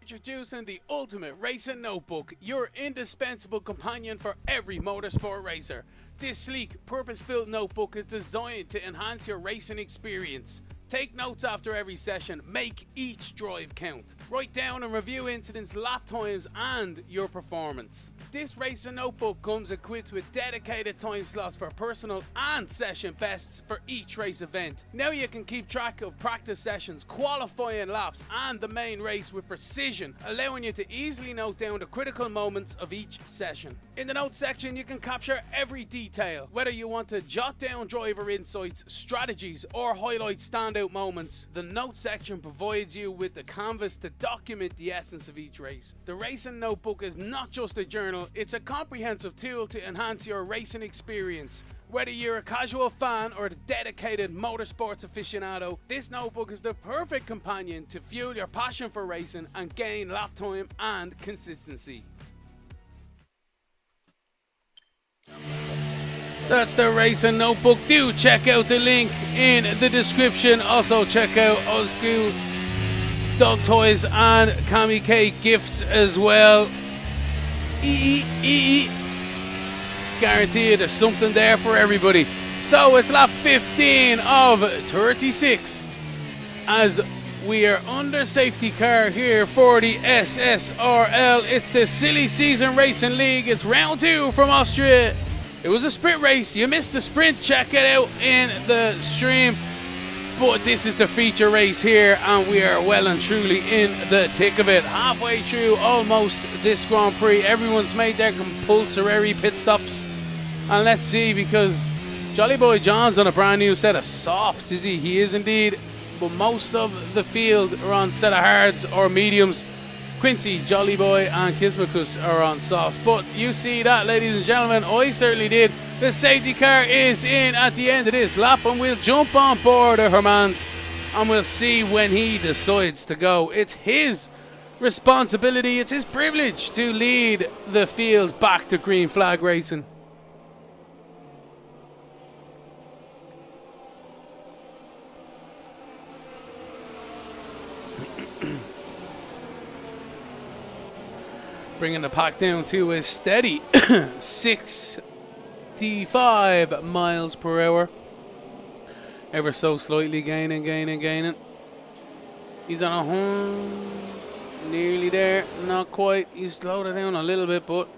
S1: Introducing the Ultimate Racing Notebook, your indispensable companion for every motorsport racer. This sleek, purpose-built notebook is designed to enhance your racing experience. Take notes after every session. Make each drive count. Write down and review incidents, lap times, and your performance. This Racing Notebook comes equipped with dedicated time slots for personal and session bests for each race event. Now you can keep track of practice sessions, qualifying laps, and the main race with precision, allowing you to easily note down the critical moments of each session. In the notes section, you can capture every detail, whether you want to jot down driver insights, strategies, or highlight standout moments. The notes section provides you with the canvas to document the essence of each race. The Racing Notebook is not just a journal, it's a comprehensive tool to enhance your racing experience. Whether you're a casual fan or a dedicated motorsports aficionado, this notebook is the perfect companion to fuel your passion for racing and gain lap time and consistency. That's the Racing Notebook. Do check out the link in the description. Also check out Oszku Dog Toys and KamiKayGifts as well. Guarantee you there's something there for everybody. So it's lap 15 of 36 as We are under safety car here for the SSRL. It's the Silly Season Racing League. It's round 2 from Austria. It was a sprint race. You missed the sprint. Check it out in the stream. But this is the feature race here, and we are well and truly in the thick of it. Halfway through almost this Grand Prix. Everyone's made their compulsory pit stops. And let's see, because Jolly Boy John's on a brand new set of softs, is he? He is indeed. But most of the field are on set of hards or mediums. Quincy, Jolly Boy and Kismakus are on softs. But you see that, ladies and gentlemen, I certainly did. The safety car is in at the end of this lap, and we'll jump on board of Hermans and we'll see when he decides to go. It's his responsibility, it's his privilege to lead the field back to green flag racing. Bringing the pack down to a steady 65 miles per hour. Ever so slightly gaining. He's on a home. Nearly there. Not quite. He's slowed it down a little bit, but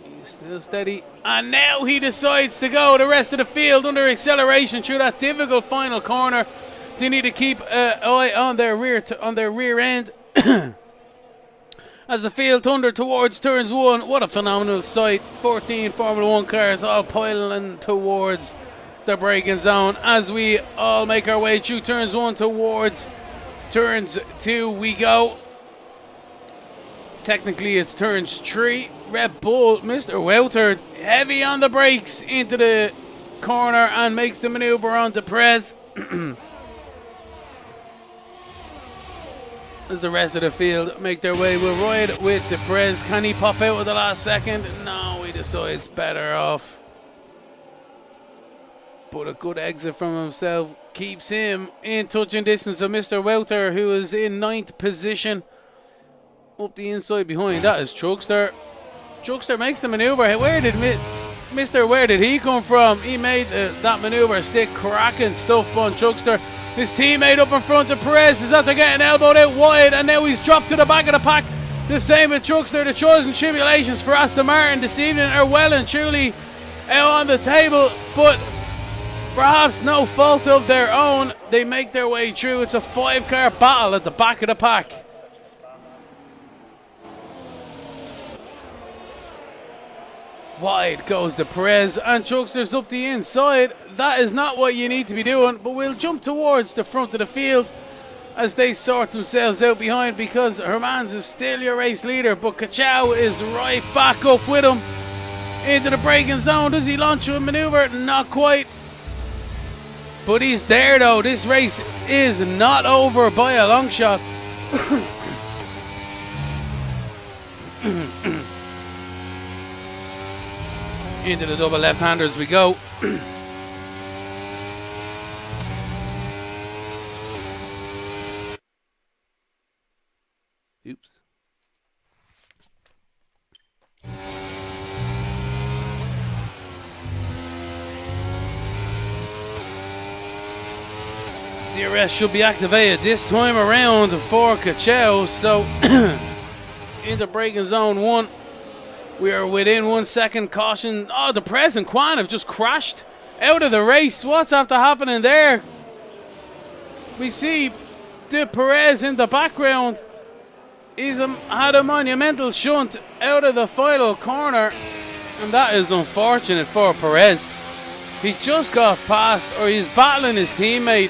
S1: he's still steady. And now he decides to go the rest of the field under acceleration through that difficult final corner. They need to keep an eye on their rear end. As the field thundered towards turns 1, what a phenomenal sight. 14 Formula 1 cars all piling towards the braking zone as we all make our way through turns 1 towards turns 2 we go. Technically it's turns 3. Red Bull, Mr. Welter, heavy on the brakes into the corner and makes the maneuver onto Perez. As the rest of the field make their way, we'll ride with the Perez. Can he pop out at the last second? No, he decides better off. But a good exit from himself keeps him in touching distance of Mr. Welter, who is in 9th position. Up the inside behind, that is Truckster. Truckster makes the maneuver. Where did he come from? He made that maneuver stick, cracking stuff on Truckster. His teammate up in front of Perez is after getting elbowed out wide, and now he's dropped to the back of the pack. The same with Truckster. The trials and tribulations for Aston Martin this evening are well and truly out on the table, but perhaps no fault of their own. They make their way through. It's a 5-car battle at the back of the pack. Wide goes the Perez, and Truckster's up the inside. That is not what you need to be doing, but we'll jump towards the front of the field as they sort themselves out behind, because Hermans is still your race leader, but Kachow is right back up with him into the braking zone. Does he launch a maneuver? Not quite. But he's there though. This race is not over by a long shot. Into the double left-handers we go. Oops. DRS should be activated this time around for Kachow. So into braking zone 1. We are within 1 second. Caution. Oh, the Perez and Kwan have just crashed out of the race. What's after happening there? We see the Perez in the background. He's had a monumental shunt out of the final corner, and that is unfortunate for Perez. He just got past, or he's battling his teammate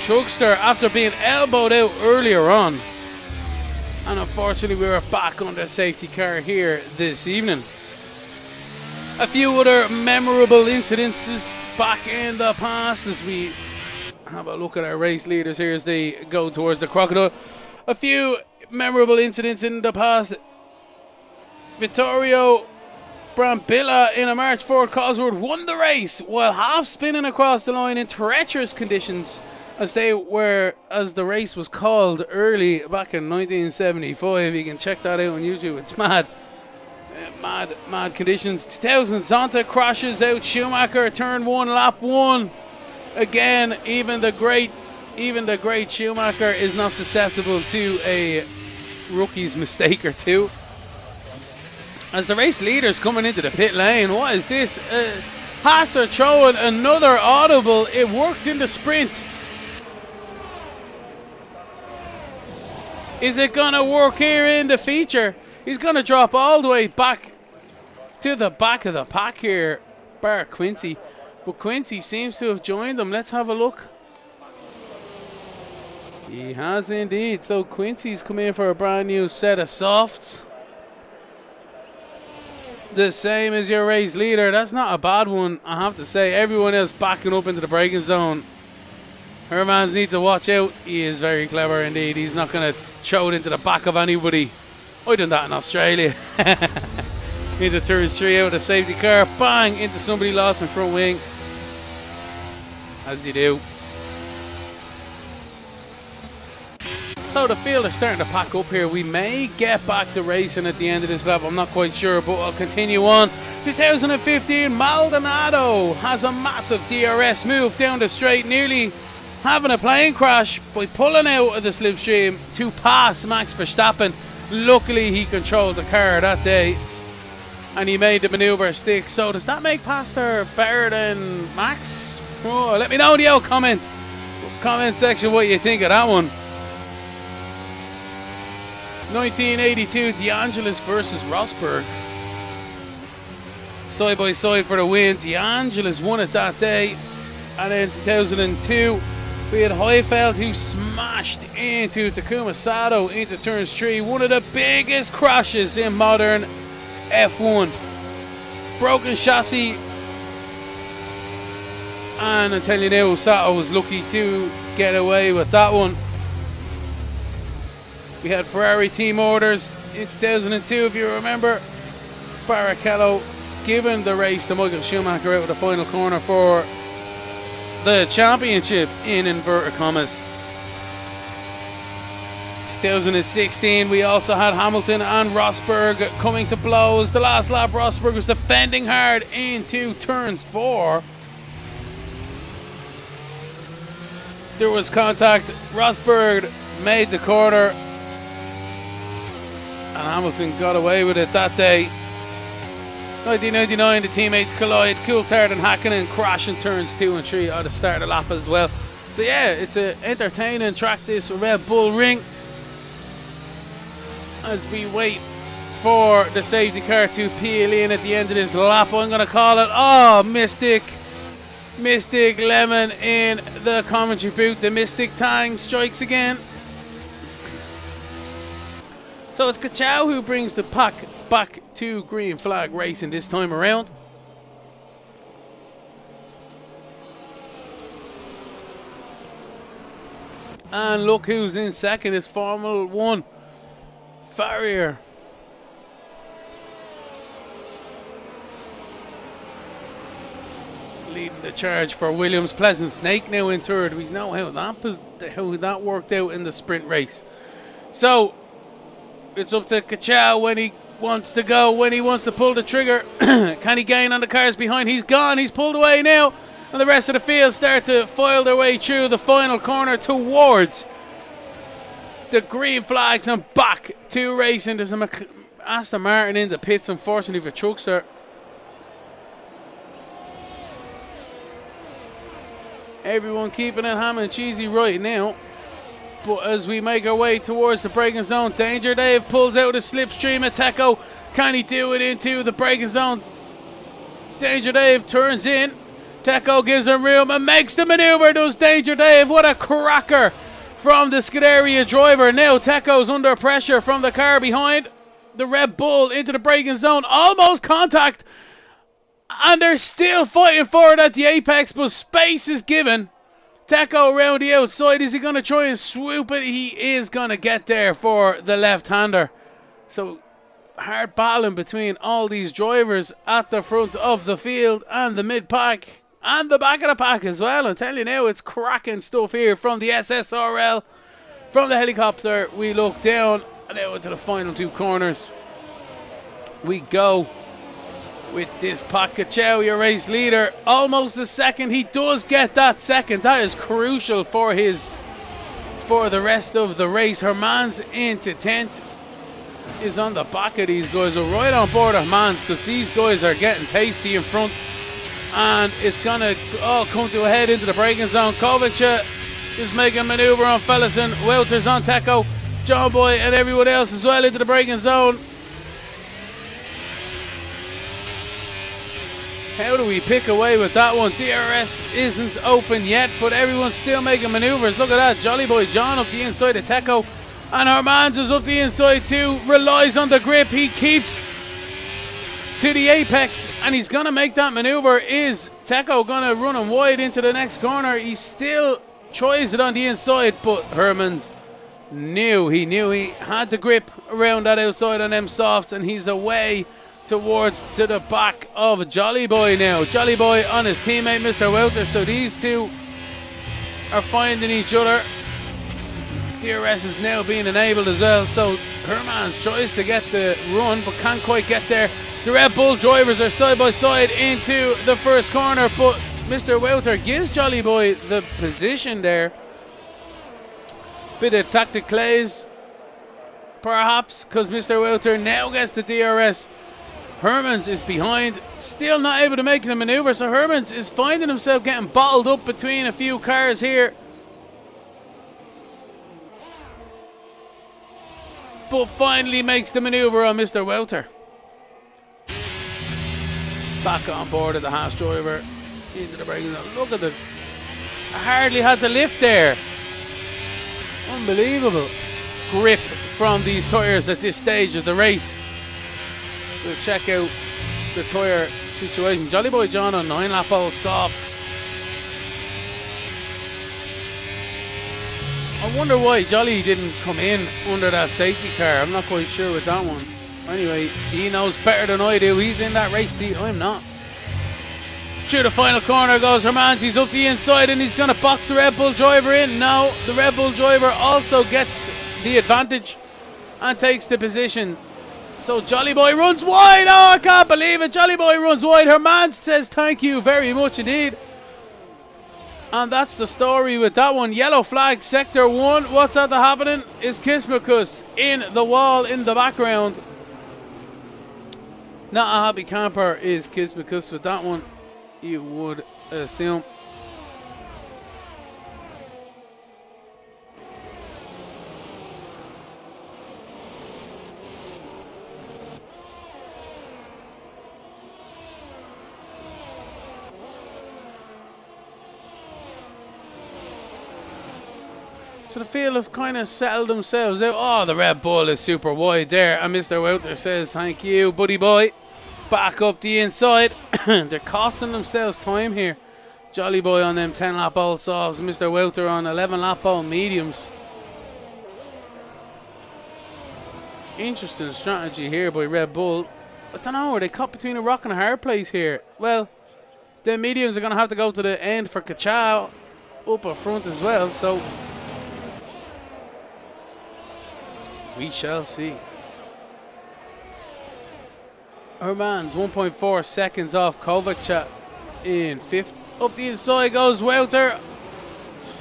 S1: Truckster after being elbowed out earlier on. And unfortunately, we are back on the safety car here this evening. A few other memorable incidences back in the past as we have a look at our race leaders here as they go towards the crocodile. A few memorable incidents in the past. Vittorio Brambilla in a March Ford Cosworth won the race while half spinning across the line in treacherous conditions as the race was called early back in 1975. You can check that out on YouTube. It's mad. Mad conditions. 2000 Zonta crashes out Schumacher, turn 1, lap 1. Again, even the great even the great Schumacher is not susceptible to a rookie's mistake or two. As the race leader's coming into the pit lane, what is this? Passer throwing another audible. It worked in the sprint. Is it going to work here in the feature? He's going to drop all the way back to the back of the pack here, bar Quincy. But Quincy seems to have joined them. Let's have a look. He has indeed. So Quincy's come in for a brand new set of softs. The same as your race leader. That's not a bad one, I have to say. Everyone else backing up into the braking zone. Hermans need to watch out. He is very clever indeed. He's not going to throw it into the back of anybody. I done that in Australia. Into turns 3 out of the safety car. Bang! Into somebody, lost my front wing. As you do. So the field is starting to pack up here. We may get back to racing at the end of this lap. I'm not quite sure, but I'll continue on. 2015 Maldonado has a massive DRS move down the straight, nearly having a plane crash by pulling out of the slipstream to pass Max Verstappen. Luckily, he controlled the car that day, and he made the maneuver stick. So does that make Pastor better than Max? Oh, let me know in the comment section what you think of that one. 1982 DeAngelis versus Rosberg. Side by side for the win. DeAngelis won it that day. And then 2002, we had Heifeld who smashed into Takuma Sato into turns 3. One of the biggest crashes in modern F1. Broken chassis. And I tell you now, Sato was lucky to get away with that one. We had Ferrari team orders in 2002, if you remember. Barrichello giving the race to Michael Schumacher out of the final corner for the championship in inverted commas. 2016, we also had Hamilton and Rosberg coming to blows. The last lap, Rosberg was defending hard into turns 4. There was contact. Rosberg made the corner. And Hamilton got away with it that day. 1999, the teammates collide. Coulthard and Hakkinen crash in turns 2 and 3 at the start of the lap as well. So yeah, it's an entertaining track, this Red Bull Ring. As we wait for the safety car to peel in at the end of this lap, I'm going to call it, Mystic Lemon in the commentary booth. The Mystic Tang strikes again. So it's Kachow who brings the pack back to green flag racing this time around. And look who's in second. It's Formula 1 Farrier. Leading the charge for Williams. Pleasant Snake now in third. We know how that worked out in the sprint race. So it's up to Kachow when he wants to go, when he wants to pull the trigger. Can he gain on the cars behind? He's gone. He's pulled away now. And the rest of the field start to file their way through the final corner towards the green flags and back to racing. There's a Aston Martin in the pits, unfortunately for Truckster. Everyone keeping it ham and cheesy right now. But as we make our way towards the braking zone, Danger Dave pulls out a slipstream of Teco. Can he do it into the braking zone? Danger Dave turns in. Teco gives him room and makes the maneuver, does Danger Dave. What a cracker from the Scuderia driver. Now Teco's under pressure from the car behind. The Red Bull into the braking zone. Almost contact. And they're still fighting for it at the apex, but space is given. Teco around the outside. Is he going to try and swoop it? He is going to get there for the left-hander. So hard battling between all these drivers at the front of the field and the mid-pack and the back of the pack as well. I'm telling you now, it's cracking stuff here from the SSRL. From the helicopter, we look down and out into the final 2 corners. We go with this pack. Kachow, your race leader, almost a second. He does get that second. That is crucial for his for the rest of the race. Herman's into 10th. Is on the back of these guys. We're right on board Herman's because these guys are getting tasty in front. And it's going to all come to a head into the braking zone. Kovacic is making a maneuver on Fellison. Welter's on Teco. John Boy and everyone else as well into the braking zone. How do we pick away with that one? DRS isn't open yet, but everyone's still making maneuvers. Look at that. Jolly Boy John up the inside of Teco. And Hermans is up the inside too. Relies on the grip. He keeps to the apex. And he's going to make that maneuver. Is Teco going to run him wide into the next corner? He still tries it on the inside, but Hermans knew he had the grip around that outside on them softs, and he's away towards to the back of Jolly Boy now. Jolly Boy on his teammate Mr. Welter, so these two are finding each other. DRS is now being enabled as well, so Hermans tries to get the run but can't quite get there. The Red Bull drivers are side by side into the first corner, but Mr. Welter gives Jolly Boy the position there. Bit of tactic plays perhaps, because Mr. Welter now gets the DRS. Hermans is behind, still not able to make the maneuver, so Hermans is finding himself getting bottled up between a few cars here. But finally makes the maneuver on Mr. Welter. Back on board of the Haas driver into the braking zone. Look at the, hardly had to lift there. Unbelievable grip from these tyres at this stage of the race. We'll check out the tyre situation. Jolly Boy John on 9-lap-old softs. I wonder why Jolly didn't come in under that safety car. I'm not quite sure with that one. Anyway, he knows better than I do. He's in that race seat. I'm not. Through the final corner goes Hermans. He's up the inside and he's going to box the Red Bull driver in. No, the Red Bull driver also gets the advantage and takes the position. So Jolly Boy runs wide. Oh, I can't believe it. Jolly Boy runs wide. Hermans says thank you very much indeed. And that's the story with that one. Yellow flag, sector 1. What's that happening? Is Kismakus in the wall in the background. Not a happy camper is Kismakus with that one, you would assume. So the field have kind of settled themselves out. Oh, the Red Bull is super wide there. And Mr. Welter says, thank you, buddy boy. Back up the inside. They're costing themselves time here. Jolly Boy on them 10-lap-old softs. Mr. Welter on 11-lap-old mediums. Interesting strategy here by Red Bull. I don't know, are they caught between a rock and a hard place here? Well, the mediums are going to have to go to the end for Kachow up up front as well, so we shall see. Hermans 1.4 seconds off Kovacic in 5th. Up the inside goes Welter.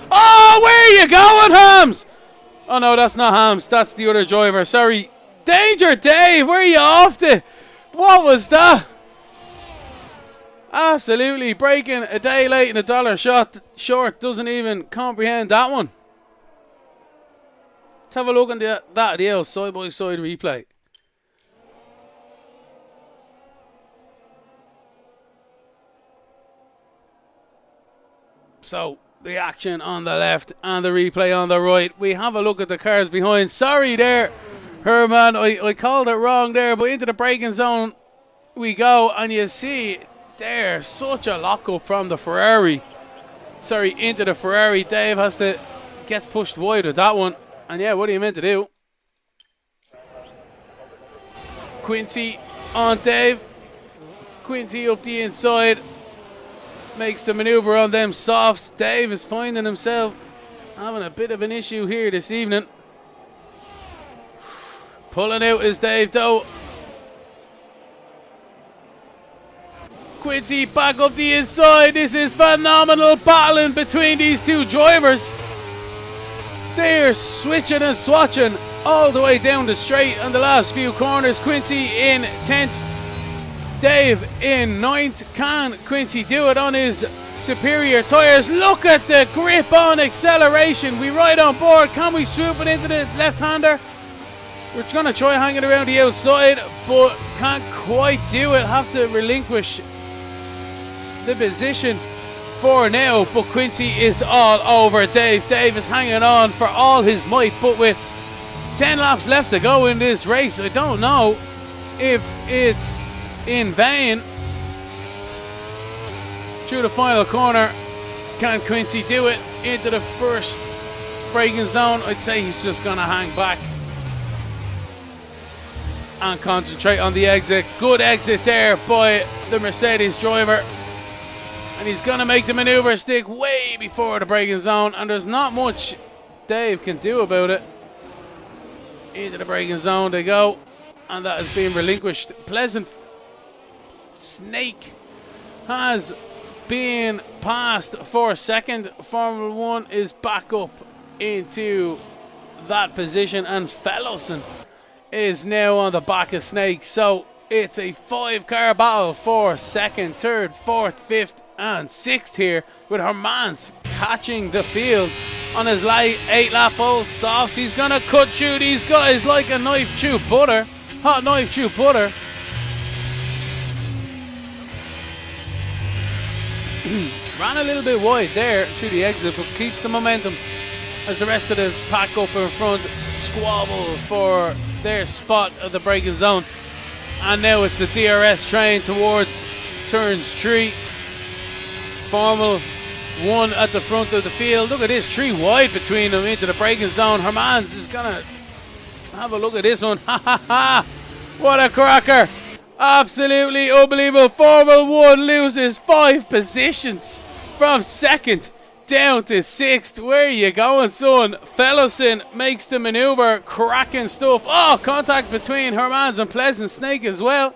S1: Oh, where are you going, Hams? Oh no, that's not Hams. That's the other driver. Sorry. Danger Dave, where are you off to? What was that? Absolutely breaking a day late and a dollar short. Doesn't even comprehend that one. Let's have a look at the old side-by-side replay. So, the action on the left and the replay on the right. We have a look at the cars behind. Sorry there, Herman. I called it wrong there, but into the braking zone we go. And you see there, such a lock-up from the Ferrari. Sorry, into the Ferrari. Dave gets pushed wide with that one. And yeah, what are you meant to do? Quincy on Dave. Quincy up the inside. Makes the maneuver on them softs. Dave is finding himself having a bit of an issue here this evening. Pulling out is Dave though. Quincy back up the inside. This is phenomenal battling between these two drivers. They're switching and swatching all the way down the straight on the last few corners. Quincy in 10th, Dave in 9th. Can Quincy do it on his superior tyres? Look at the grip on acceleration. We ride on board. Can we swoop it into the left-hander? We're going to try hanging around the outside, but can't quite do it. Have to relinquish the position for now, but Quincy is all over Dave. Dave is hanging on for all his might, but with 10 laps left to go in this race, I don't know if it's in vain. Through the final corner, can Quincy do it into the first braking zone? I'd say he's just going to hang back and concentrate on the exit. Good exit there by the Mercedes driver. And he's going to make the maneuver stick way before the braking zone. And there's not much Dave can do about it. Into the braking zone they go. And that has been relinquished. Pleasant Snake has been passed for second. Formula 1 is back up into that position. And Fellowson is now on the back of Snake. So it's a 5-car battle for second, third, fourth, fifth, and 6th here, with Hermans catching the field on his 8-lap old soft. He's going to cut through these guys like a knife through butter. Hot knife through butter. Ran a little bit wide there through the exit, but keeps the momentum as the rest of the pack up in front squabble for their spot of the braking zone. And now it's the DRS train towards turns 3. Formula 1 at the front of the field. Look at this, 3 wide between them into the braking zone. Hermans is going to have a look at this one. Ha ha ha! What a cracker! Absolutely unbelievable. Formula 1 loses 5 positions from second down to 6th. Where are you going, son? Fellowson makes the maneuver. Cracking stuff. Oh, contact between Hermans and Pleasant Snake as well.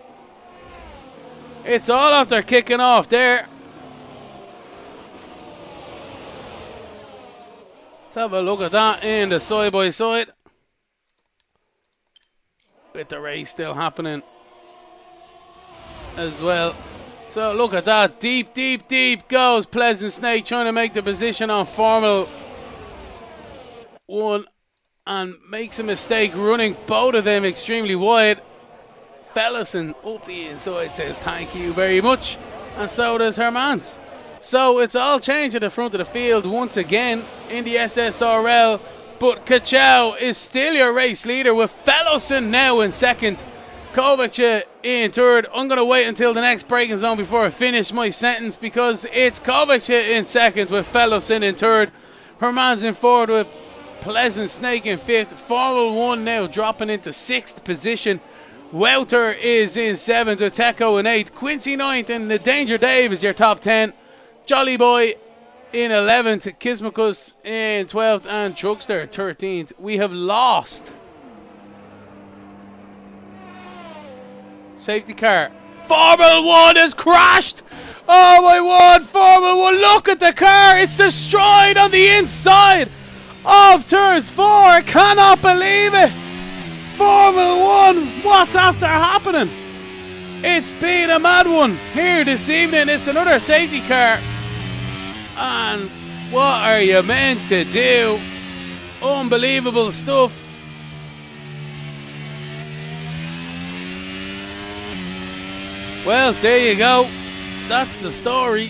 S1: It's all after kicking off there. Let's have a look at that in the side-by-side. With the race still happening as well. So look at that. Deep, deep, deep goes Pleasant Snake, trying to make the position on Formula 1 and makes a mistake running both of them extremely wide. Fellowson up the inside says thank you very much, and so does Hermans. So it's all changed at the front of the field once again in the SSRL, but Kachow is still your race leader with Fellowson now in second. Kovac in third. I'm going to wait until the next braking zone before I finish my sentence, because it's Kovac in second with Fellowson in third. Hermans in fourth with Pleasant Snake in fifth. Formula 1 now dropping into 6th position. Welter is in 7th with Teco in 8th. Quincy 9th, and the Danger Dave is your top 10. Jolly Boy in 11th, Kismakus in 12th, and Truckster 13th. We have lost. Safety car. Formula 1 has crashed. Oh my word, Formula 1, look at the car. It's destroyed on the inside of turns 4. I cannot believe it. Formula 1, what's after happening? It's been a mad one here this evening. It's another safety car. And what are you meant to do? Unbelievable stuff. Well, there you go. That's the story.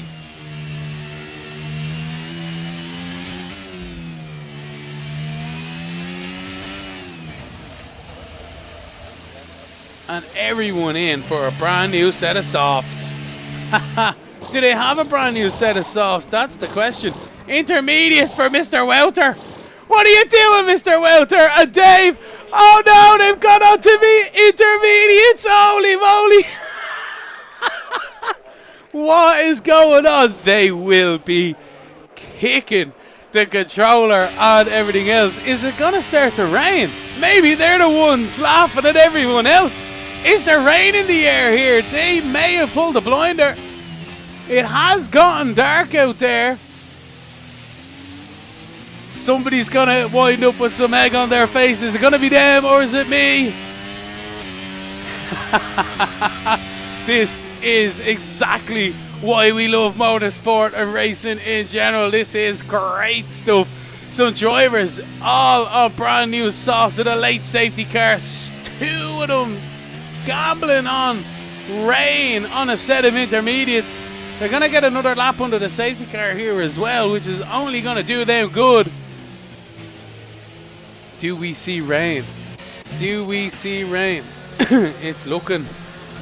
S1: And everyone in for a brand new set of softs. Do they have a brand new set of softs? That's the question. Intermediates for Mr. Welter. What are you doing, Mr. Welter? And Dave. Oh no, they've gone on to me. Intermediates. Holy moly. What is going on? They will be kicking the controller and everything else. Is it going to start to rain? Maybe they're the ones laughing at everyone else. Is there rain in the air here? They may have pulled a blinder. It has gotten dark out there. Somebody's gonna wind up with some egg on their face. Is it gonna be them or is it me? This is exactly why we love motorsport and racing in general. This is great stuff. Some drivers all on brand new softs of the late safety cars. 2 of them gambling on rain on a set of intermediates. They're going to get another lap under the safety car here as well, which is only going to do them good. Do we see rain? Do we see rain? It's looking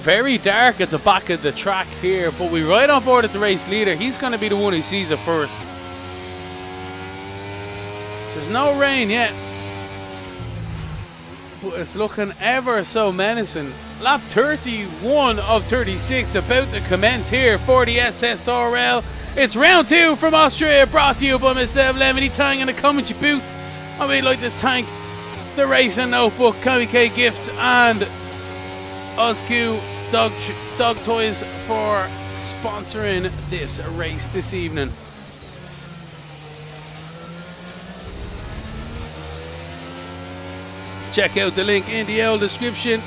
S1: very dark at the back of the track here, but we're right on board at the race leader. He's going to be the one who sees it first. There's no rain yet, but it's looking ever so menacing. Lap 31 of 36 about to commence here for the SSRL. It's round 2 from Austria, brought to you by myself, Lemony Tang, and the commentary booth. I would like to thank the Racing Notebook, KamiKayGifts, and Oszku Dog Toys for sponsoring this race this evening. Check out the link in the old description.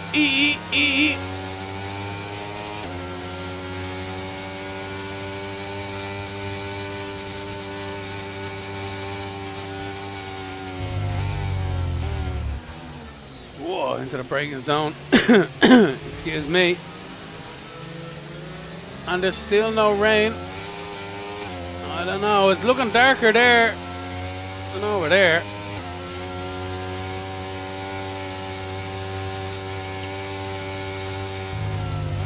S1: Whoa, into the braking zone. Excuse me. And there's still no rain. I don't know. It's looking darker there than over there.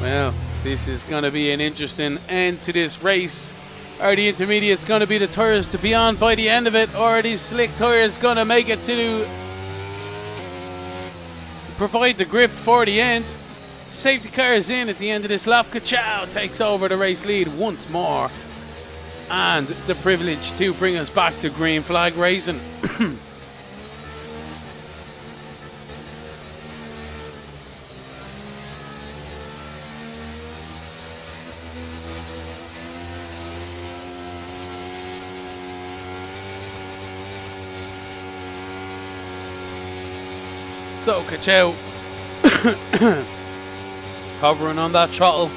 S1: Well, this is going to be an interesting end to this race. Are the intermediates going to be the tyres to be on by the end of it, or are these slick tyres going to make it to provide the grip for the end? Safety car is in at the end of this lap. Ka-chow takes over the race lead once more, and the privilege to bring us back to green flag racing. So Ka-chow hovering on that throttle.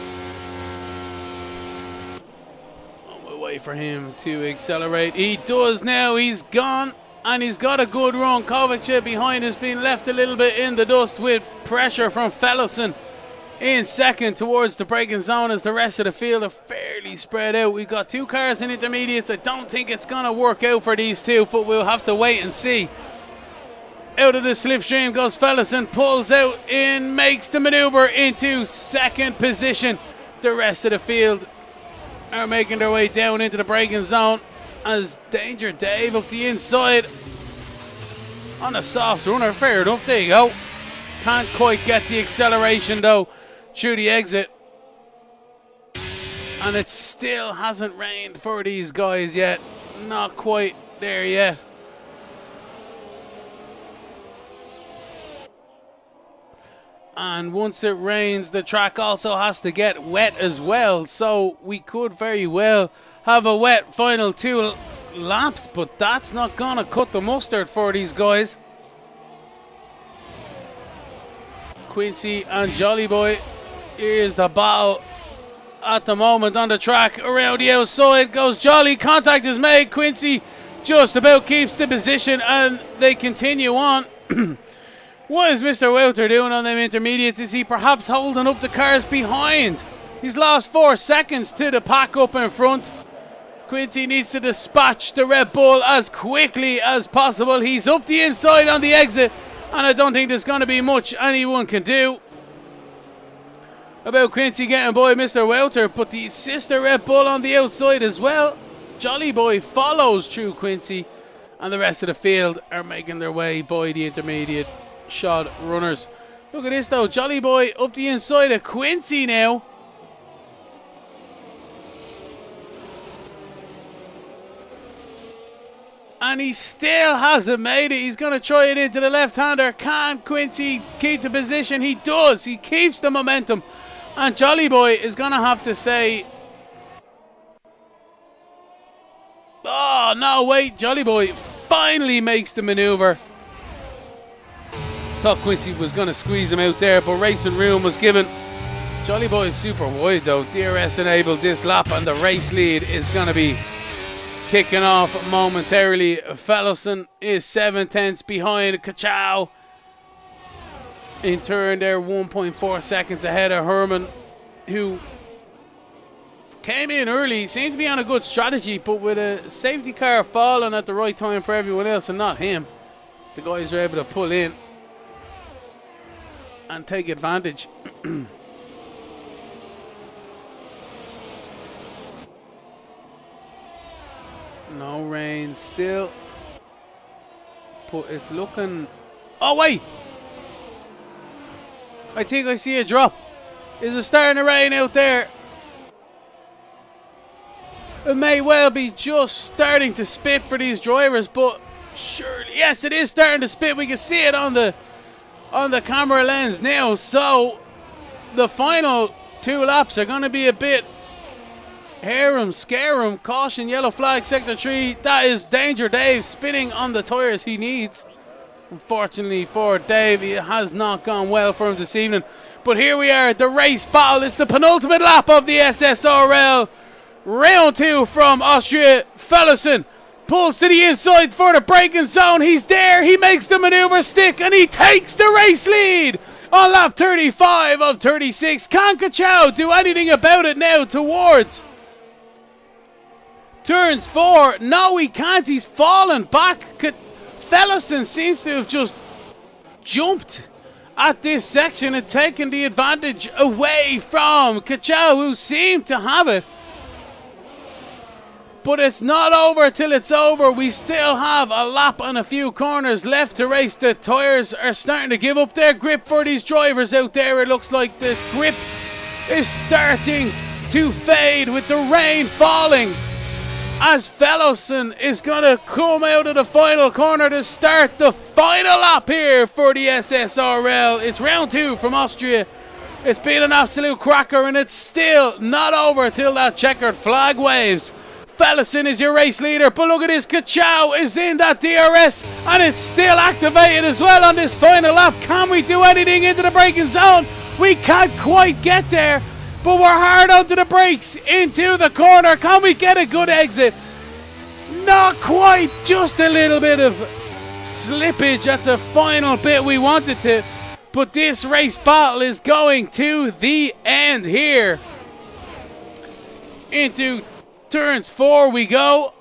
S1: On my way for him to accelerate. He does now. He's gone, and he's got a good run. Kovacic behind has been left a little bit in the dust with pressure from Fellowson in second towards the braking zone, as the rest of the field are fairly spread out. We've got 2 cars in intermediates. I don't think it's going to work out for these 2, but we'll have to wait and see. Out of the slipstream goes Fellowson, pulls out and makes the maneuver into second position. The rest of the field are making their way down into the braking zone, as Danger Dave up the inside on a soft runner. Fair enough, there you go. Can't quite get the acceleration though through the exit. And it still hasn't rained for these guys yet. Not quite there yet. And once it rains, the track also has to get wet as well. So we could very well have a wet final 2 laps, but that's not going to cut the mustard for these guys. Quincy and Jolly Boy. Here's the battle at the moment on the track. Around the outside goes Jolly. Contact is made. Quincy just about keeps the position, and they continue on. What is Mr. Welter doing on them intermediates? Is he perhaps holding up the cars behind? He's lost 4 seconds to the pack up in front. Quincy needs to dispatch the Red Bull as quickly as possible. He's up the inside on the exit, and I don't think there's going to be much anyone can do about Quincy getting by Mr. Welter, but the sister Red Bull on the outside as well. Jolly Boy follows through Quincy, and the rest of the field are making their way by the intermediate shod runners. Look at this though, Jolly Boy up the inside of Quincy now. And he still hasn't made it. He's going to try it into the left-hander. Can Quincy keep the position? He does. He keeps the momentum. And Jolly Boy is going to have to say, oh no, wait, Jolly Boy finally makes the maneuver. Thought Quincy was going to squeeze him out there, but racing room was given. Jolly Boy is super wide though. DRS enabled this lap, and the race lead is going to be kicking off momentarily. Fellowson is 7/10 behind Kachow. In turn, they're 1.4 seconds ahead of Herman, who came in early, seemed to be on a good strategy, but with a safety car falling at the right time for everyone else and not him, the guys are able to pull in and take advantage. No rain still, but it's looking... Oh wait! I think I see a drop. Is it starting to rain out there? It may well be just starting to spit for these drivers, but surely, yes, it is starting to spit. We can see it on the camera lens now. So the final 2 laps are going to be a bit harem scarum. Caution, yellow flag, sector 3. That is Danger Dave spinning on the tires he needs. Unfortunately for Dave, it has not gone well for him this evening. But here we are at the race battle. It's the penultimate lap of the SSRL. Round 2 from Austria. Fellowson pulls to the inside for the braking zone. He's there. He makes the maneuver stick and he takes the race lead on lap 35 of 36. Can Kachow do anything about it now towards turns 4? No, he can't. He's fallen back. Fellowson seems to have just jumped at this section and taken the advantage away from Kachow, who seemed to have it. But it's not over till it's over. We still have a lap and a few corners left to race. The tyres are starting to give up their grip for these drivers out there. It looks like the grip is starting to fade with the rain falling, as Fellowson is going to come out of the final corner to start the final lap here for the SSRL. It's round 2 from Austria. It's been an absolute cracker, and it's still not over till that checkered flag waves. Fellowson is your race leader, but look at this. Kachow is in that DRS, and it's still activated as well on this final lap. Can we do anything into the braking zone? We can't quite get there, but we're hard onto the brakes, into the corner. Can we get a good exit? Not quite, just a little bit of slippage at the final bit we wanted to. But this race battle is going to the end here. Into turns 4 we go.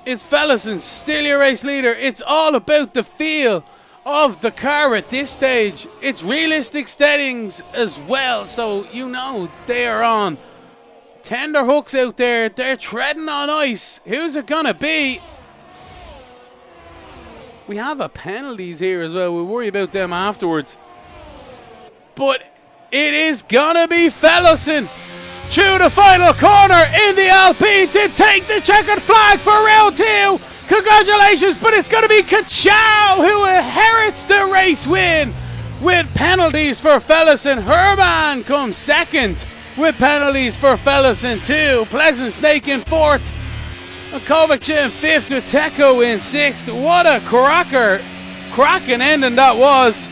S1: It's Fellowson, still your race leader. It's all about the feel of the car at this stage. It's realistic settings as well, so you know they are on tender hooks out there. They're treading on ice. Who's it gonna be? We have a penalties here as well. We'll worry about them afterwards. But it is gonna be Fellowson through the final corner in the Alpine to take the checkered flag for round 2. Congratulations, but it's going to be Kachow who inherits the race win with penalties for Fellowson. Herman comes second with penalties for Fellowson too. Pleasant Snake in 4th. And Kovac in 5th with Teko in 6th. What a cracking ending that was.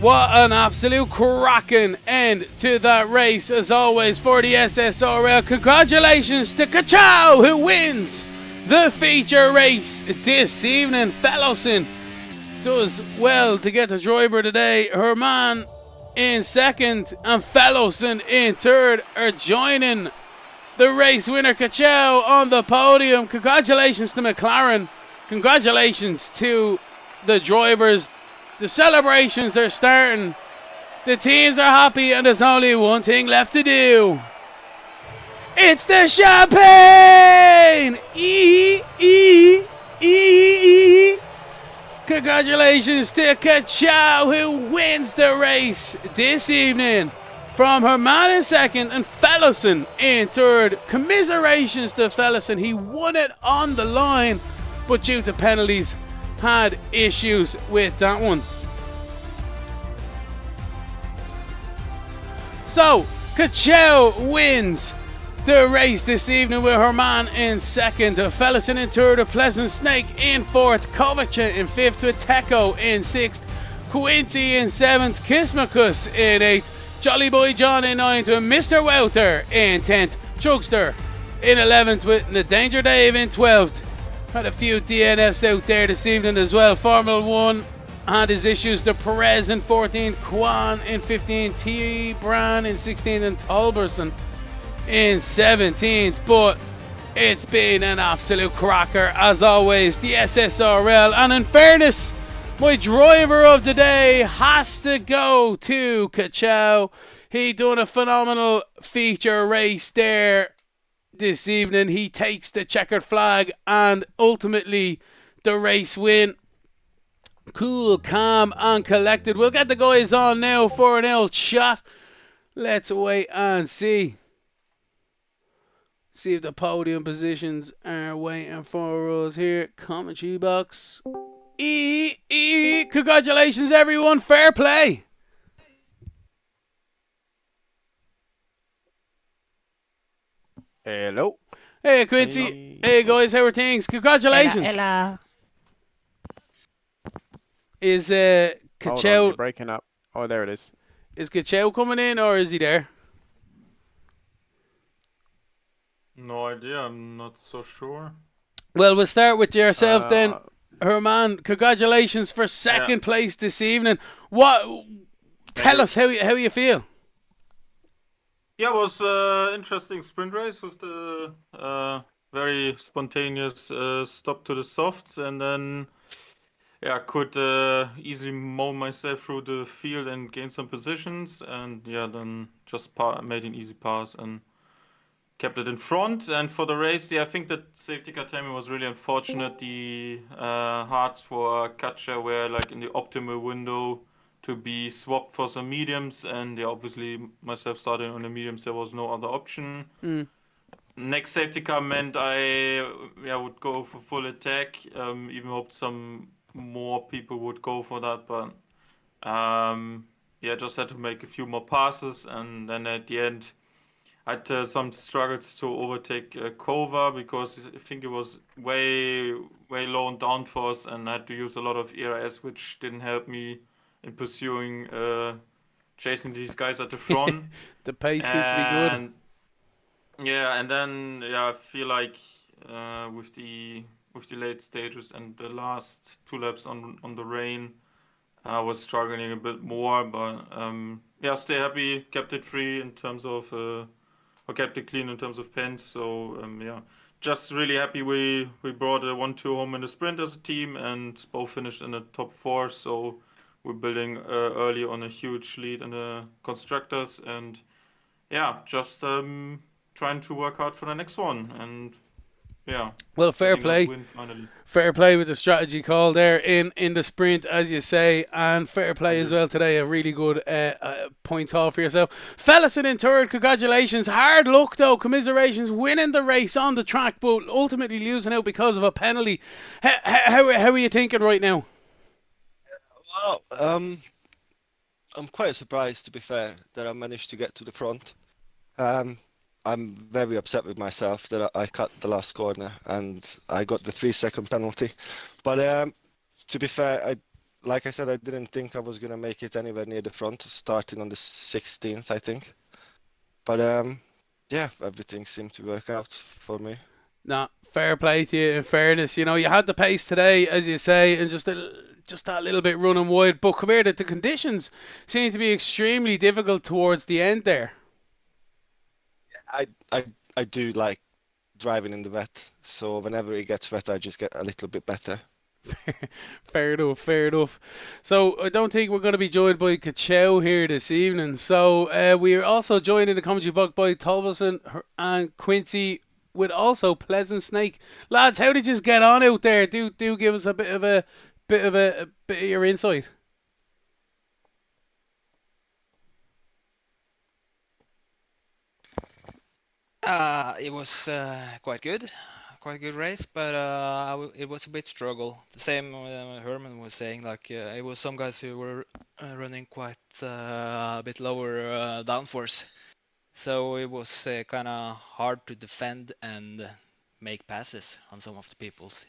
S1: What an absolute cracking end to that race, as always, for the SSRL. Congratulations to Kachow, who wins the feature race this evening. Fellowson does well to get the driver today. Herman in 2nd and Fellowson in 3rd are joining the race winner Kachow on the podium. Congratulations to McLaren. Congratulations to the drivers. The celebrations are starting. The teams are happy, and there's only one thing left to do. It's the champagne! Congratulations to Kachow, who wins the race this evening. From Herman in 2nd and Fellowson in 3rd. Commiserations to Fellowson. He won it on the line, but due to penalties, had issues with that one. So, Kachow wins the race this evening with Herman in second, Fellison in third, Pleasant Snake in fourth, Kovacic in fifth with Teko in sixth, Quincy in seventh, Kismakus in eighth, Jolly Boy John in ninth with Mr. Welter in 10th, Chugster in 11th with The Danger Dave in 12th. Had a few DNFs out there this evening as well. Formula 1 had his issues. The Perez in 14th, Kwan in 15th, T. Bran in 16th, and Tolberson in 17th. But it's been an absolute cracker as always, the SSRL. And in fairness, my driver of the day has to go to Kachow. He done a phenomenal feature race there this evening. He takes the checkered flag and ultimately the race win. Cool, calm and collected. We'll get the guys on now for an old shot. Let's wait and see. See if the podium positions are waiting for us here. Commentary box. Congratulations everyone, fair play.
S3: Hello.
S1: Hey Quincy. Hey guys, how are things? Congratulations.
S4: Hello.
S1: Is
S3: Hold on,
S1: Kachow
S3: you're breaking up. Oh, there it is.
S1: Is Kachow coming in or is he there?
S5: No idea, I'm not so sure.
S1: Well, we'll start with yourself then. Herman, congratulations for second place this evening. Tell us how you feel.
S5: Yeah, it was an interesting sprint race with the very spontaneous stop to the softs, and then I could easily mow myself through the field and gain some positions, and then just made an easy pass and kept it in front. And for the race, I think that safety car timing was really unfortunate. The hards for Katja were like in the optimal window to be swapped for some mediums, and obviously myself starting on the mediums, there was no other option. Next safety car meant I would go for full attack. Even hoped some more people would go for that, but just had to make a few more passes, and then at the end I had some struggles to overtake Kova because I think it was way low on downforce, and I had to use a lot of ERS, which didn't help me in pursuing chasing these guys at the front.
S1: The pace seemed to be good.
S5: And then I feel like with the late stages and the last 2 laps on the rain, I was struggling a bit more, but stay happy, kept it free in terms of or kept it clean in terms of pens. So just really happy we brought a 1-2 home in the sprint as a team and both finished in the top 4. So we're building early on a huge lead in the constructors, and just trying to work hard for the next one. And
S1: well, fair play.
S5: Win finally.
S1: Fair play with the strategy call there in the sprint, as you say, and fair play as well today. A really good point off for yourself. Fellison in third, congratulations. Hard luck though, commiserations, winning the race on the track, but ultimately losing out because of a penalty. How are you thinking right now?
S6: Well, I'm quite surprised, to be fair, that I managed to get to the front. I'm very upset with myself that I cut the last corner and I got the 3-second penalty. But to be fair, like I said, I didn't think I was going to make it anywhere near the front, starting on the 16th, I think. But everything seemed to work out for me.
S1: Nah, fair play to you. In fairness, you had the pace today, as you say, and just that little bit running wide. But come here, the conditions seem to be extremely difficult towards the end there.
S6: I do like driving in the wet, so whenever it gets wet, I just get a little bit better.
S1: Fair enough. So I don't think we're going to be joined by Kachow here this evening. So we are also joined in the commentary box by Tolberson and Quincy, with also Pleasant Snake. Lads, how did you get on out there? Do give us a bit of your insight.
S4: It was quite good. quite good race, but it was a bit struggle. The same Herman was saying, like it was some guys who were running quite a bit lower downforce, so it was kind of hard to defend and make passes on some of the peoples.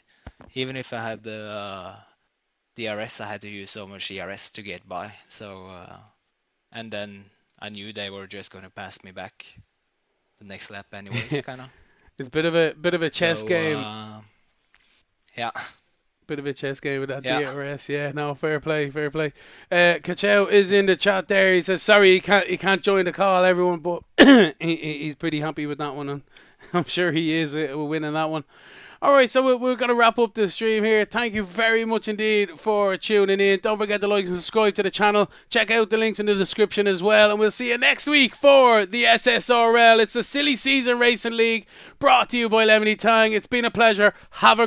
S4: Even if I had the DRS, I had to use so much ERS to get by. So and then I knew they were just going to pass me back the next lap anyways, kind of.
S1: It's a bit of a chess game.
S4: Yeah.
S1: Bit of a chess game with that
S4: Yeah.
S1: DRS. Yeah, no, fair play. Kachow is in the chat there. He says sorry he can't join the call, everyone, but he's pretty happy with that one, and I'm sure he is with winning that one. Alright, so we're going to wrap up the stream here. Thank you very much indeed for tuning in. Don't forget to like and subscribe to the channel. Check out the links in the description as well. And we'll see you next week for the SSRL. It's the Silly Season Racing League brought to you by Lemony Tang. It's been a pleasure. Have a